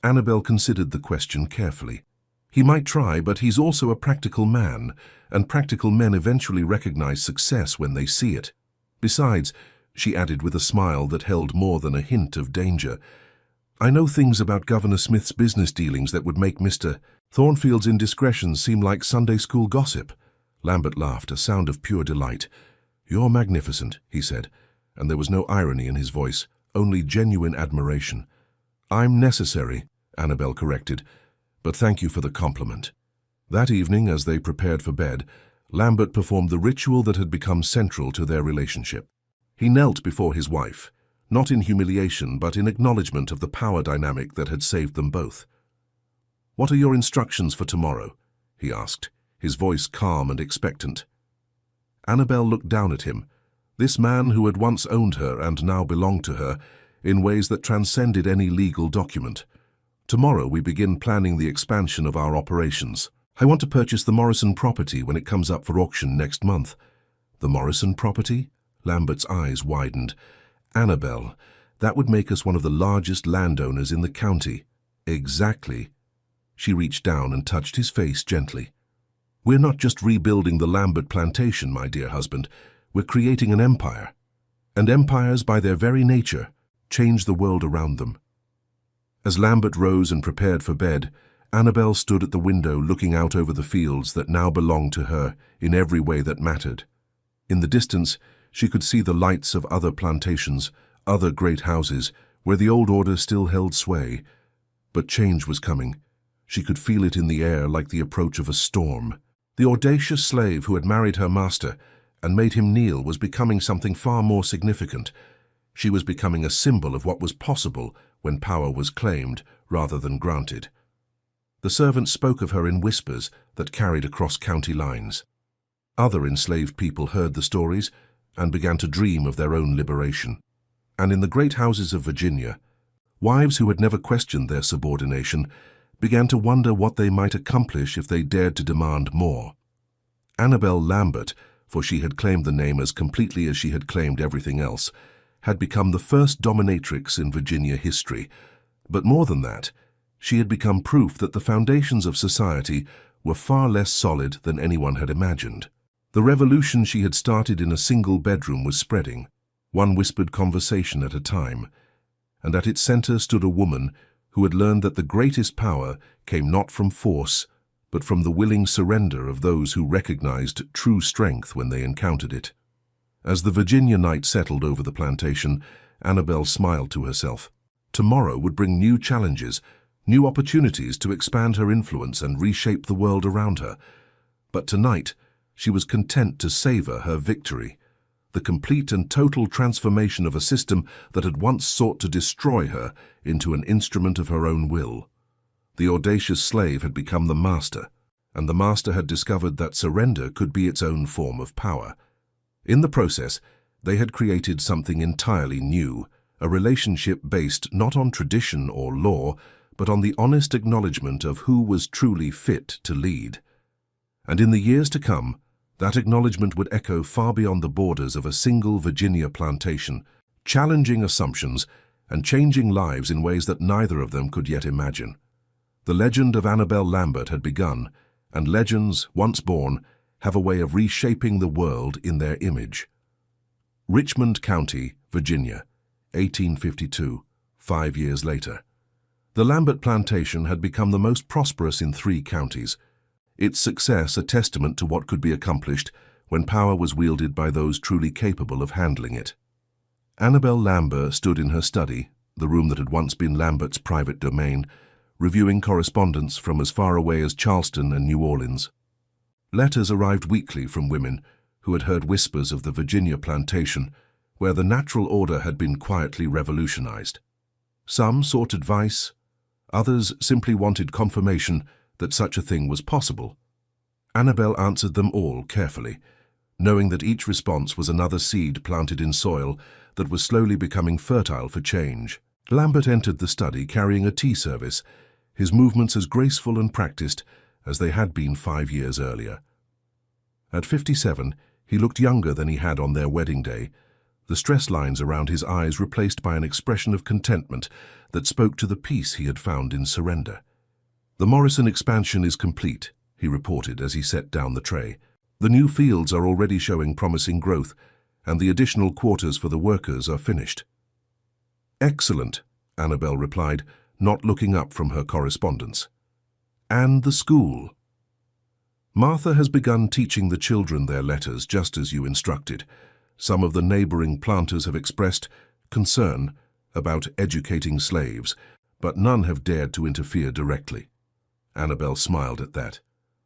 Anabel considered the question carefully. "He might try, but he's also a practical man, and practical men eventually recognize success when they see it. Besides," she added with a smile that held more than a hint of danger, "I know things about Governor Smith's business dealings that would make Mr. Thornfield's indiscretions seem like Sunday school gossip." Lambert laughed, a sound of pure delight. "You're magnificent," he said, and there was no irony in his voice, only genuine admiration. "I'm necessary," Anabel corrected, "but thank you for the compliment." That evening, as they prepared for bed, Lambert performed the ritual that had become central to their relationship. He knelt before his wife, not in humiliation but in acknowledgement of the power dynamic that had saved them both. "What are your instructions for tomorrow?" he asked, his voice calm and expectant. Anabel looked down at him, this man who had once owned her and now belonged to her, in ways that transcended any legal document. "Tomorrow we begin planning the expansion of our operations. I want to purchase the Morrison property when it comes up for auction next month." "The Morrison property?" Lambert's eyes widened. "Anabel, that would make us one of the largest landowners in the county." "Exactly." She reached down and touched his face gently. "We're not just rebuilding the Lambert plantation, my dear husband. We're creating an empire. And empires, by their very nature, change the world around them." As Lambert rose and prepared for bed, Anabel stood at the window looking out over the fields that now belonged to her in every way that mattered. In the distance, she could see the lights of other plantations, other great houses, where the old order still held sway. But change was coming. She could feel it in the air like the approach of a storm. The audacious slave who had married her master and made him kneel was becoming something far more significant. She was becoming a symbol of what was possible when power was claimed rather than granted. The servants spoke of her in whispers that carried across county lines. Other enslaved people heard the stories and began to dream of their own liberation. And in the great houses of Virginia, wives who had never questioned their subordination began to wonder what they might accomplish if they dared to demand more. Anabel Lambert, for she had claimed the name as completely as she had claimed everything else, had become the first dominatrix in Virginia history. But more than that, she had become proof that the foundations of society were far less solid than anyone had imagined. The revolution she had started in a single bedroom was spreading, one whispered conversation at a time, and at its center stood a woman who had learned that the greatest power came not from force, but from the willing surrender of those who recognized true strength when they encountered it. As the Virginia night settled over the plantation, Anabel smiled to herself. Tomorrow would bring new challenges, new opportunities to expand her influence and reshape the world around her. But tonight, she was content to savor her victory, the complete and total transformation of a system that had once sought to destroy her into an instrument of her own will. The audacious slave had become the master, and the master had discovered that surrender could be its own form of power. In the process, they had created something entirely new, a relationship based not on tradition or law, but on the honest acknowledgement of who was truly fit to lead. And in the years to come, that acknowledgement would echo far beyond the borders of a single Virginia plantation, challenging assumptions and changing lives in ways that neither of them could yet imagine. The legend of Anabel Lambert had begun, and legends, once born, have a way of reshaping the world in their image. Richmond County, Virginia, 1852, 5 years later. The Lambert plantation had become the most prosperous in 3 counties, its success a testament to what could be accomplished when power was wielded by those truly capable of handling it. Anabel Lambert stood in her study, the room that had once been Lambert's private domain, reviewing correspondence from as far away as Charleston and New Orleans. Letters arrived weekly from women who had heard whispers of the Virginia plantation, where the natural order had been quietly revolutionized. Some sought advice, others simply wanted confirmation that such a thing was possible. Anabel answered them all carefully, knowing that each response was another seed planted in soil that was slowly becoming fertile for change. Lambert entered the study carrying a tea service, his movements as graceful and practiced as they had been 5 years earlier. At 57, he looked younger than he had on their wedding day, the stress lines around his eyes replaced by an expression of contentment that spoke to the peace he had found in surrender. "The Morrison expansion is complete," he reported as he set down the tray. "The new fields are already showing promising growth, and the additional quarters for the workers are finished." "Excellent," Anabel replied, not looking up from her correspondence. "And the school?" "Martha has begun teaching the children their letters just as you instructed. Some of the neighboring planters have expressed concern about educating slaves, but none have dared to interfere directly." Anabel smiled at that.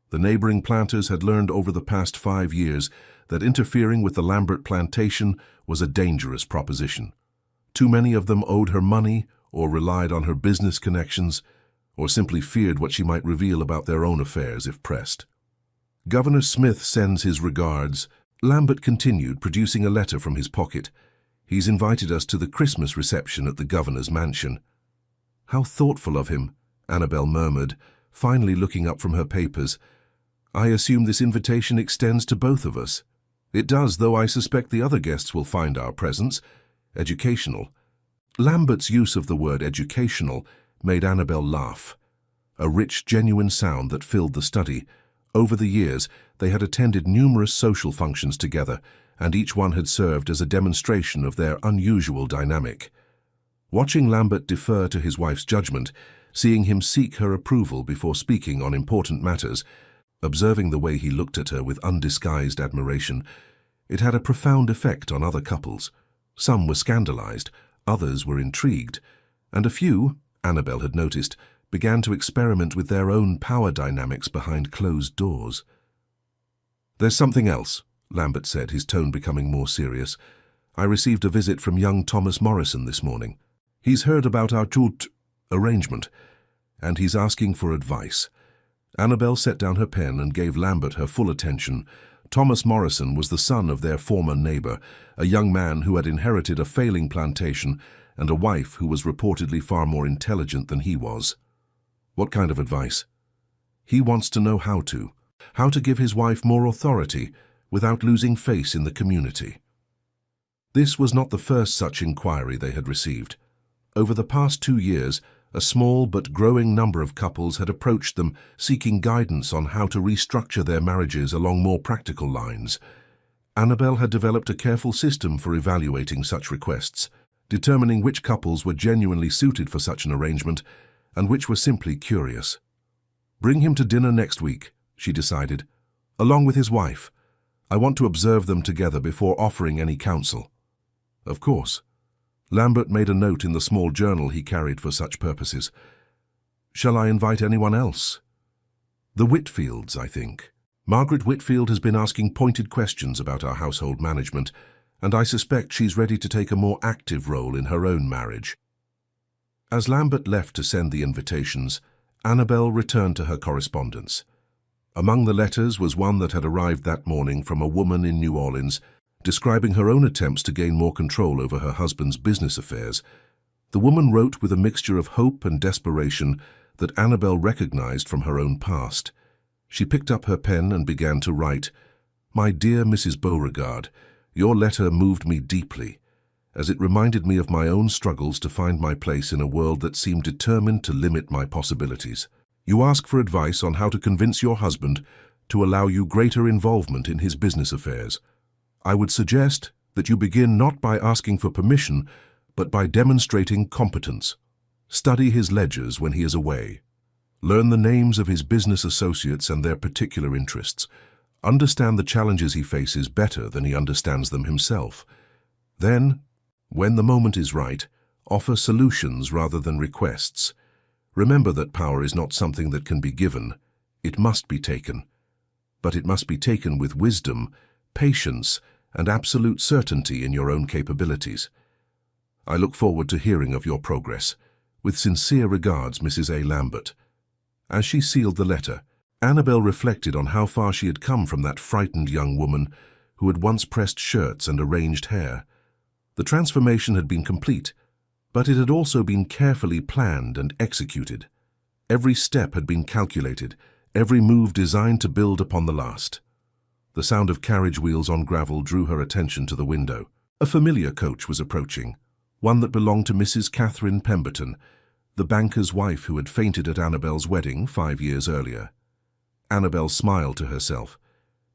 The neighboring planters had learned over the past 5 years that interfering with the Lambert plantation was a dangerous proposition. Too many of them owed her money or relied on her business connections, or simply feared what she might reveal about their own affairs if pressed. "Governor Smith sends his regards." Lambert continued, producing a letter from his pocket. "He's invited us to the Christmas reception at the governor's mansion." "How thoughtful of him," Anabel murmured, finally looking up from her papers. "I assume this invitation extends to both of us." "It does, though I suspect the other guests will find our presence educational." Lambert's use of the word educational made Anabel laugh, a rich, genuine sound that filled the study. Over the years, they had attended numerous social functions together, and each one had served as a demonstration of their unusual dynamic. Watching Lambert defer to his wife's judgment, seeing him seek her approval before speaking on important matters, observing the way he looked at her with undisguised admiration, it had a profound effect on other couples. Some were scandalized, others were intrigued, and a few, Anabel had noticed, began to experiment with their own power dynamics behind closed doors. "There's something else," Lambert said, his tone becoming more serious. "I received a visit from young Thomas Morrison this morning. He's heard about our arrangement, and he's asking for advice." Anabel set down her pen and gave Lambert her full attention. Thomas Morrison was the son of their former neighbor, a young man who had inherited a failing plantation and a wife who was reportedly far more intelligent than he was. "What kind of advice?" "He wants to know how to give his wife more authority without losing face in the community." This was not the first such inquiry they had received. Over the past 2 years, a small but growing number of couples had approached them seeking guidance on how to restructure their marriages along more practical lines. Anabel had developed a careful system for evaluating such requests, determining which couples were genuinely suited for such an arrangement and which were simply curious. "Bring him to dinner next week," she decided, "along with his wife. I want to observe them together before offering any counsel." "Of course." Lambert made a note in the small journal he carried for such purposes. "Shall I invite anyone else?" "The Whitfields, I think. Margaret Whitfield has been asking pointed questions about our household management, and I suspect she's ready to take a more active role in her own marriage." As Lambert left to send the invitations, Anabel returned to her correspondence. Among the letters was one that had arrived that morning from a woman in New Orleans, describing her own attempts to gain more control over her husband's business affairs. The woman wrote with a mixture of hope and desperation that Anabel recognized from her own past. She picked up her pen and began to write, "My dear Mrs. Beauregard, your letter moved me deeply, as it reminded me of my own struggles to find my place in a world that seemed determined to limit my possibilities. You ask for advice on how to convince your husband to allow you greater involvement in his business affairs. I would suggest that you begin not by asking for permission, but by demonstrating competence. Study his ledgers when he is away. Learn the names of his business associates and their particular interests. Understand the challenges he faces better than he understands them himself. Then, when the moment is right, offer solutions rather than requests. Remember that power is not something that can be given. It must be taken. But it must be taken with wisdom, patience, and absolute certainty in your own capabilities. I look forward to hearing of your progress. With sincere regards, Mrs. A. Lambert." As she sealed the letter, Anabel reflected on how far she had come from that frightened young woman who had once pressed shirts and arranged hair. The transformation had been complete, but it had also been carefully planned and executed. Every step had been calculated, every move designed to build upon the last. The sound of carriage wheels on gravel drew her attention to the window. A familiar coach was approaching, one that belonged to Mrs. Catherine Pemberton, the banker's wife who had fainted at Anabel's wedding 5 years earlier. Anabel smiled to herself.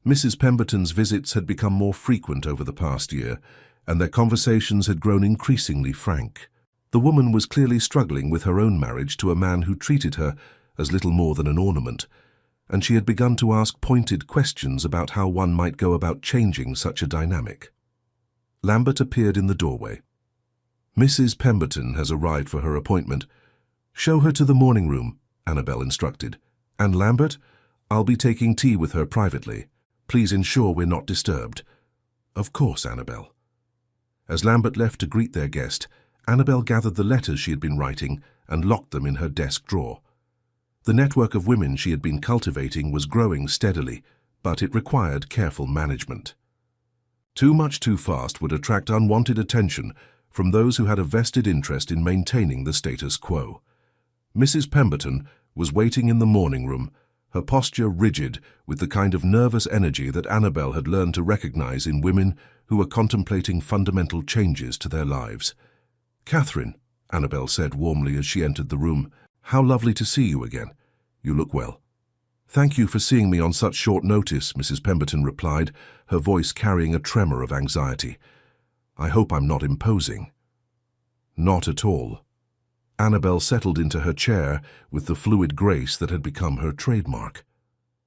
Mrs. Pemberton's visits had become more frequent over the past year, and their conversations had grown increasingly frank. The woman was clearly struggling with her own marriage to a man who treated her as little more than an ornament, and she had begun to ask pointed questions about how one might go about changing such a dynamic. Lambert appeared in the doorway. "Mrs. Pemberton has arrived for her appointment. Show her to the morning room," Anabel instructed. "And Lambert, I'll be taking tea with her privately. Please ensure we're not disturbed." "Of course, Anabel." As Lambert left to greet their guest, Anabel gathered the letters she had been writing and locked them in her desk drawer. The network of women she had been cultivating was growing steadily, but it required careful management. Too much too fast would attract unwanted attention from those who had a vested interest in maintaining the status quo. Mrs. Pemberton was waiting in the morning room, her posture rigid with the kind of nervous energy that Anabel had learned to recognize in women who were contemplating fundamental changes to their lives. "Catherine," Anabel said warmly as she entered the room, "how lovely to see you again. You look well." "Thank you for seeing me on such short notice," Mrs. Pemberton replied, her voice carrying a tremor of anxiety. "I hope I'm not imposing." Not at all. Anabel settled into her chair with the fluid grace that had become her trademark.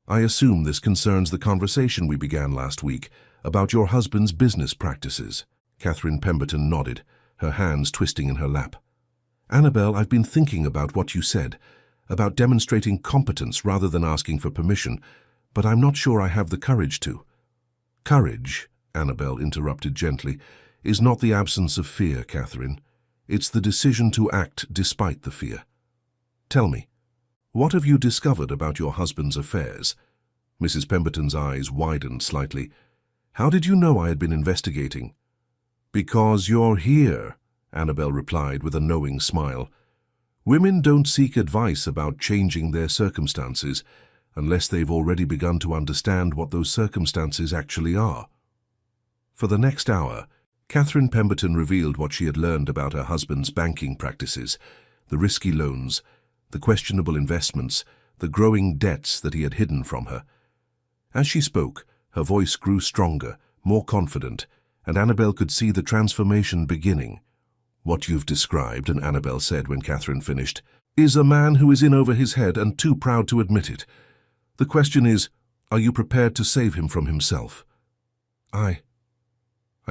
I assume this concerns the conversation we began last week about your husband's business practices. Catherine Pemberton nodded, her hands twisting in her lap. Anabel, I've been thinking about what you said, about demonstrating competence rather than asking for permission, but I'm not sure I have the courage to. Courage, Anabel interrupted gently, is not the absence of fear, Catherine. It's the decision to act despite the fear. Tell me, what have you discovered about your husband's affairs? Mrs. Pemberton's eyes widened slightly. How did you know I had been investigating? Because you're here, Anabel replied with a knowing smile. Women don't seek advice about changing their circumstances unless they've already begun to understand what those circumstances actually are. For the next hour, Catherine Pemberton revealed what she had learned about her husband's banking practices, the risky loans, the questionable investments, the growing debts that he had hidden from her. As she spoke, her voice grew stronger, more confident, and Anabel could see the transformation beginning. What you've described, and Anabel said when Catherine finished, is a man who is in over his head and too proud to admit it. The question is, are you prepared to save him from himself? I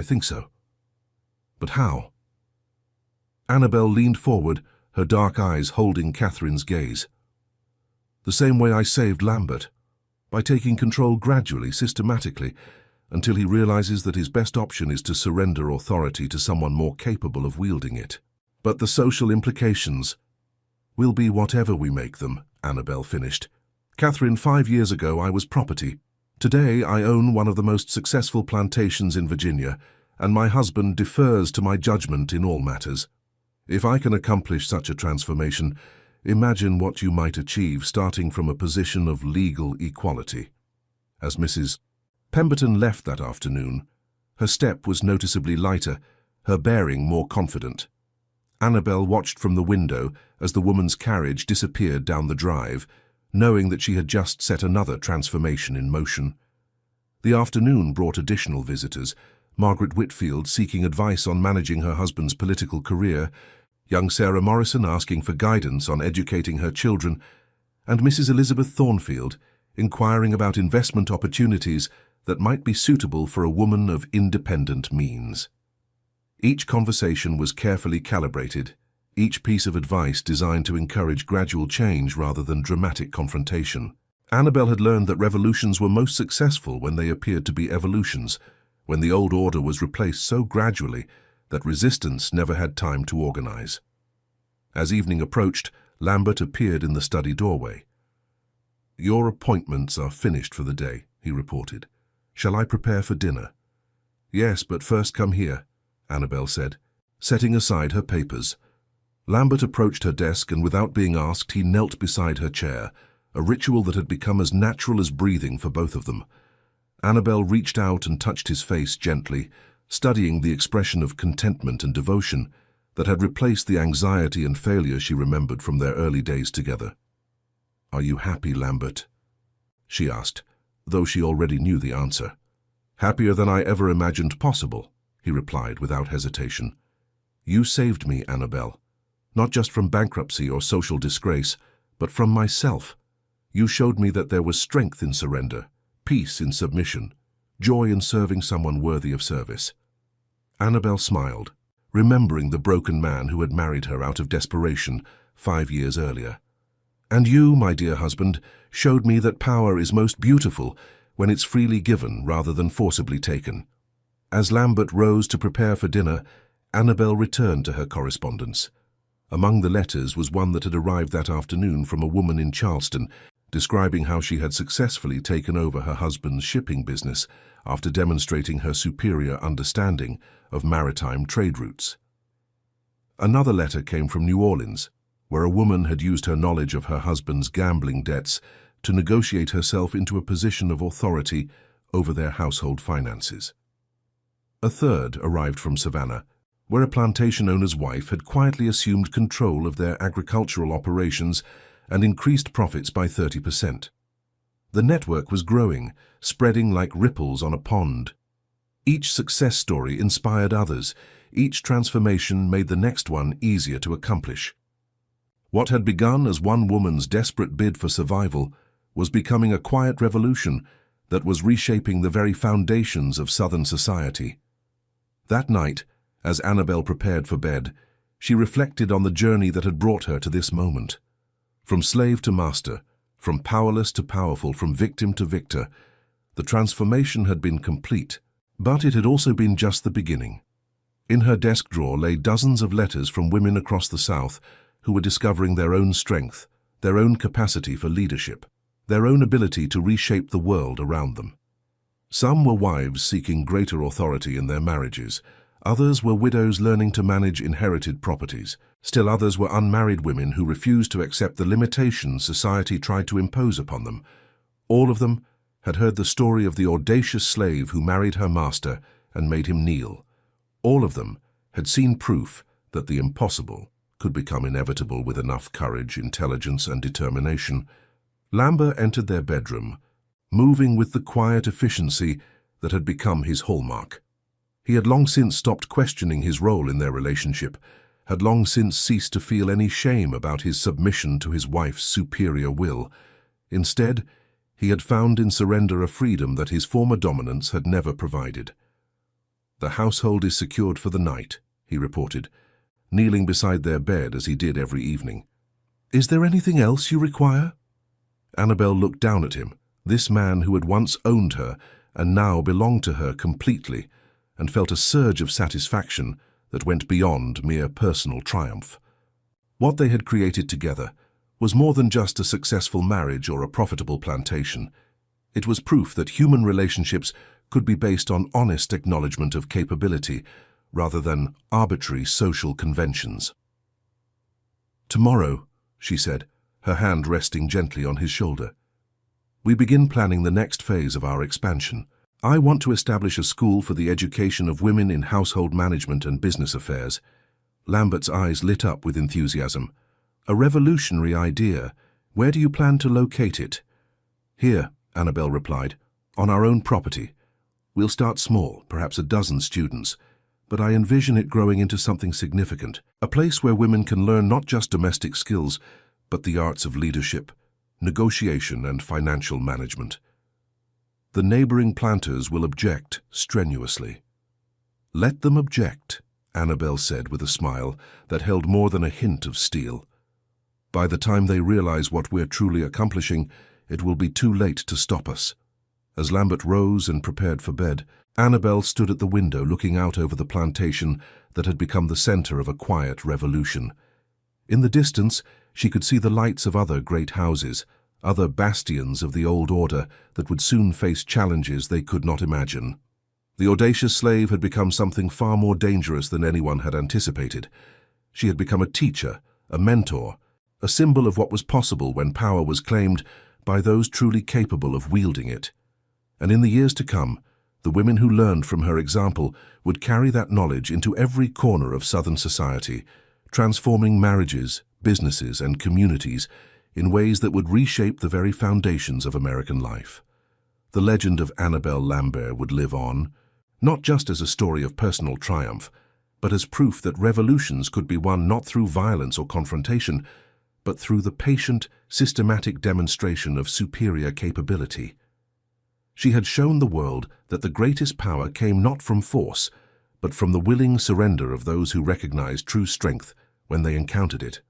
think so. But how? Anabel leaned forward, her dark eyes holding Catherine's gaze. The same way I saved Lambert, by taking control gradually, systematically, until he realizes that his best option is to surrender authority to someone more capable of wielding it. But the social implications will be whatever we make them, Anabel finished. Catherine, 5 years ago I was property. Today I own one of the most successful plantations in Virginia, and my husband defers to my judgment in all matters. If I can accomplish such a transformation, imagine what you might achieve starting from a position of legal equality. As Mrs. Pemberton left that afternoon, her step was noticeably lighter, her bearing more confident. Anabel watched from the window as the woman's carriage disappeared down the drive, knowing that she had just set another transformation in motion. The afternoon brought additional visitors, Margaret Whitfield seeking advice on managing her husband's political career, young Sarah Morrison asking for guidance on educating her children, and Mrs. Elizabeth Thornfield inquiring about investment opportunities that might be suitable for a woman of independent means. Each conversation was carefully calibrated, each piece of advice designed to encourage gradual change rather than dramatic confrontation. Anabel had learned that revolutions were most successful when they appeared to be evolutions, when the old order was replaced so gradually that resistance never had time to organize. As evening approached, Lambert appeared in the study doorway. "Your appointments are finished for the day," he reported. "Shall I prepare for dinner?" "Yes, but first come here," Anabel said, setting aside her papers. Lambert approached her desk and without being asked, he knelt beside her chair, a ritual that had become as natural as breathing for both of them. Anabel reached out and touched his face gently, studying the expression of contentment and devotion that had replaced the anxiety and failure she remembered from their early days together. "Are you happy, Lambert?" she asked, though she already knew the answer. "Happier than I ever imagined possible," he replied without hesitation. "You saved me, Anabel, not just from bankruptcy or social disgrace, but from myself. You showed me that there was strength in surrender, peace in submission, joy in serving someone worthy of service." Anabel smiled, remembering the broken man who had married her out of desperation 5 years earlier. "And you, my dear husband, showed me that power is most beautiful when it's freely given rather than forcibly taken." As Lambert rose to prepare for dinner, Anabel returned to her correspondence. Among the letters was one that had arrived that afternoon from a woman in Charleston, describing how she had successfully taken over her husband's shipping business after demonstrating her superior understanding of maritime trade routes. Another letter came from New Orleans, where a woman had used her knowledge of her husband's gambling debts to negotiate herself into a position of authority over their household finances. A third arrived from Savannah, where a plantation owner's wife had quietly assumed control of their agricultural operations and increased profits by 30%. The network was growing, spreading like ripples on a pond. Each success story inspired others. Each transformation made the next one easier to accomplish. What had begun as one woman's desperate bid for survival was becoming a quiet revolution that was reshaping the very foundations of Southern society. That night, as Anabel prepared for bed, she reflected on the journey that had brought her to this moment. From slave to master, from powerless to powerful, from victim to victor, the transformation had been complete, but it had also been just the beginning. In her desk drawer lay dozens of letters from women across the South who were discovering their own strength, their own capacity for leadership, their own ability to reshape the world around them. Some were wives seeking greater authority in their marriages. Others were widows learning to manage inherited properties. Still others were unmarried women who refused to accept the limitations society tried to impose upon them. All of them had heard the story of the audacious slave who married her master and made him kneel. All of them had seen proof that the impossible could become inevitable with enough courage, intelligence, and determination. Lambert entered their bedroom, moving with the quiet efficiency that had become his hallmark. He had long since stopped questioning his role in their relationship, had long since ceased to feel any shame about his submission to his wife's superior will. Instead, he had found in surrender a freedom that his former dominance had never provided. "The household is secured for the night," he reported, kneeling beside their bed as he did every evening. "Is there anything else you require?" Anabel looked down at him, this man who had once owned her and now belonged to her completely, and felt a surge of satisfaction that went beyond mere personal triumph. What they had created together was more than just a successful marriage or a profitable plantation. It was proof that human relationships could be based on honest acknowledgement of capability rather than arbitrary social conventions. "Tomorrow," she said, her hand resting gently on his shoulder, "we begin planning the next phase of our expansion. I want to establish a school for the education of women in household management and business affairs." Lambert's eyes lit up with enthusiasm. "A revolutionary idea. Where do you plan to locate it?" "Here," Anabel replied, "on our own property. We'll start small, perhaps a dozen students, but I envision it growing into something significant, a place where women can learn not just domestic skills, but the arts of leadership, negotiation, and financial management." The neighboring planters will object strenuously. "Let them object," Anabel said with a smile that held more than a hint of steel. "By the time they realize what we're truly accomplishing, it will be too late to stop us." As Lambert rose and prepared for bed, Anabel stood at the window looking out over the plantation that had become the center of a quiet revolution. In the distance, she could see the lights of other great houses, other bastions of the old order that would soon face challenges they could not imagine. The audacious slave had become something far more dangerous than anyone had anticipated. She had become a teacher, a mentor, a symbol of what was possible when power was claimed by those truly capable of wielding it. And in the years to come, the women who learned from her example would carry that knowledge into every corner of Southern society, transforming marriages, businesses, and communities in ways that would reshape the very foundations of American life. The legend of Anabel Lambert would live on, not just as a story of personal triumph, but as proof that revolutions could be won not through violence or confrontation, but through the patient, systematic demonstration of superior capability. She had shown the world that the greatest power came not from force, but from the willing surrender of those who recognized true strength when they encountered it.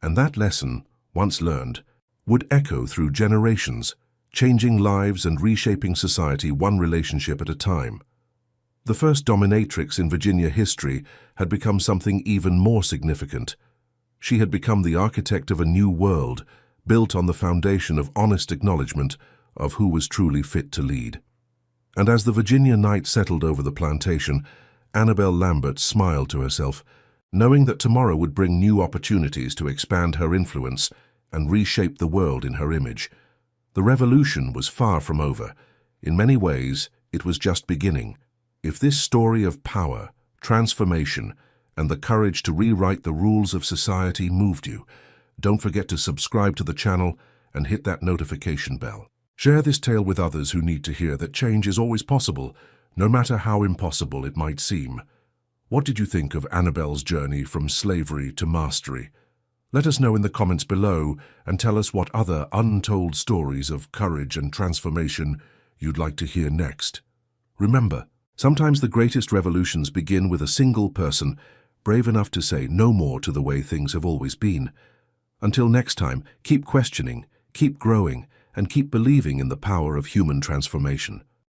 And that lesson, once learned, would echo through generations, changing lives and reshaping society one relationship at a time. The first dominatrix in Virginia history had become something even more significant. She had become the architect of a new world, built on the foundation of honest acknowledgement of who was truly fit to lead. And as the Virginia night settled over the plantation, Anabel Lambert smiled to herself, knowing that tomorrow would bring new opportunities to expand her influence and reshape the world in her image. The revolution was far from over. In many ways, it was just beginning. If this story of power, transformation, and the courage to rewrite the rules of society moved you, don't forget to subscribe to the channel and hit that notification bell. Share this tale with others who need to hear that change is always possible no matter how impossible it might seem. What did you think of Anabel's journey from slavery to mastery? Let us know in the comments below and tell us what other untold stories of courage and transformation you'd like to hear next. Remember, sometimes the greatest revolutions begin with a single person brave enough to say no more to the way things have always been. Until next time, keep questioning, keep growing, and keep believing in the power of human transformation.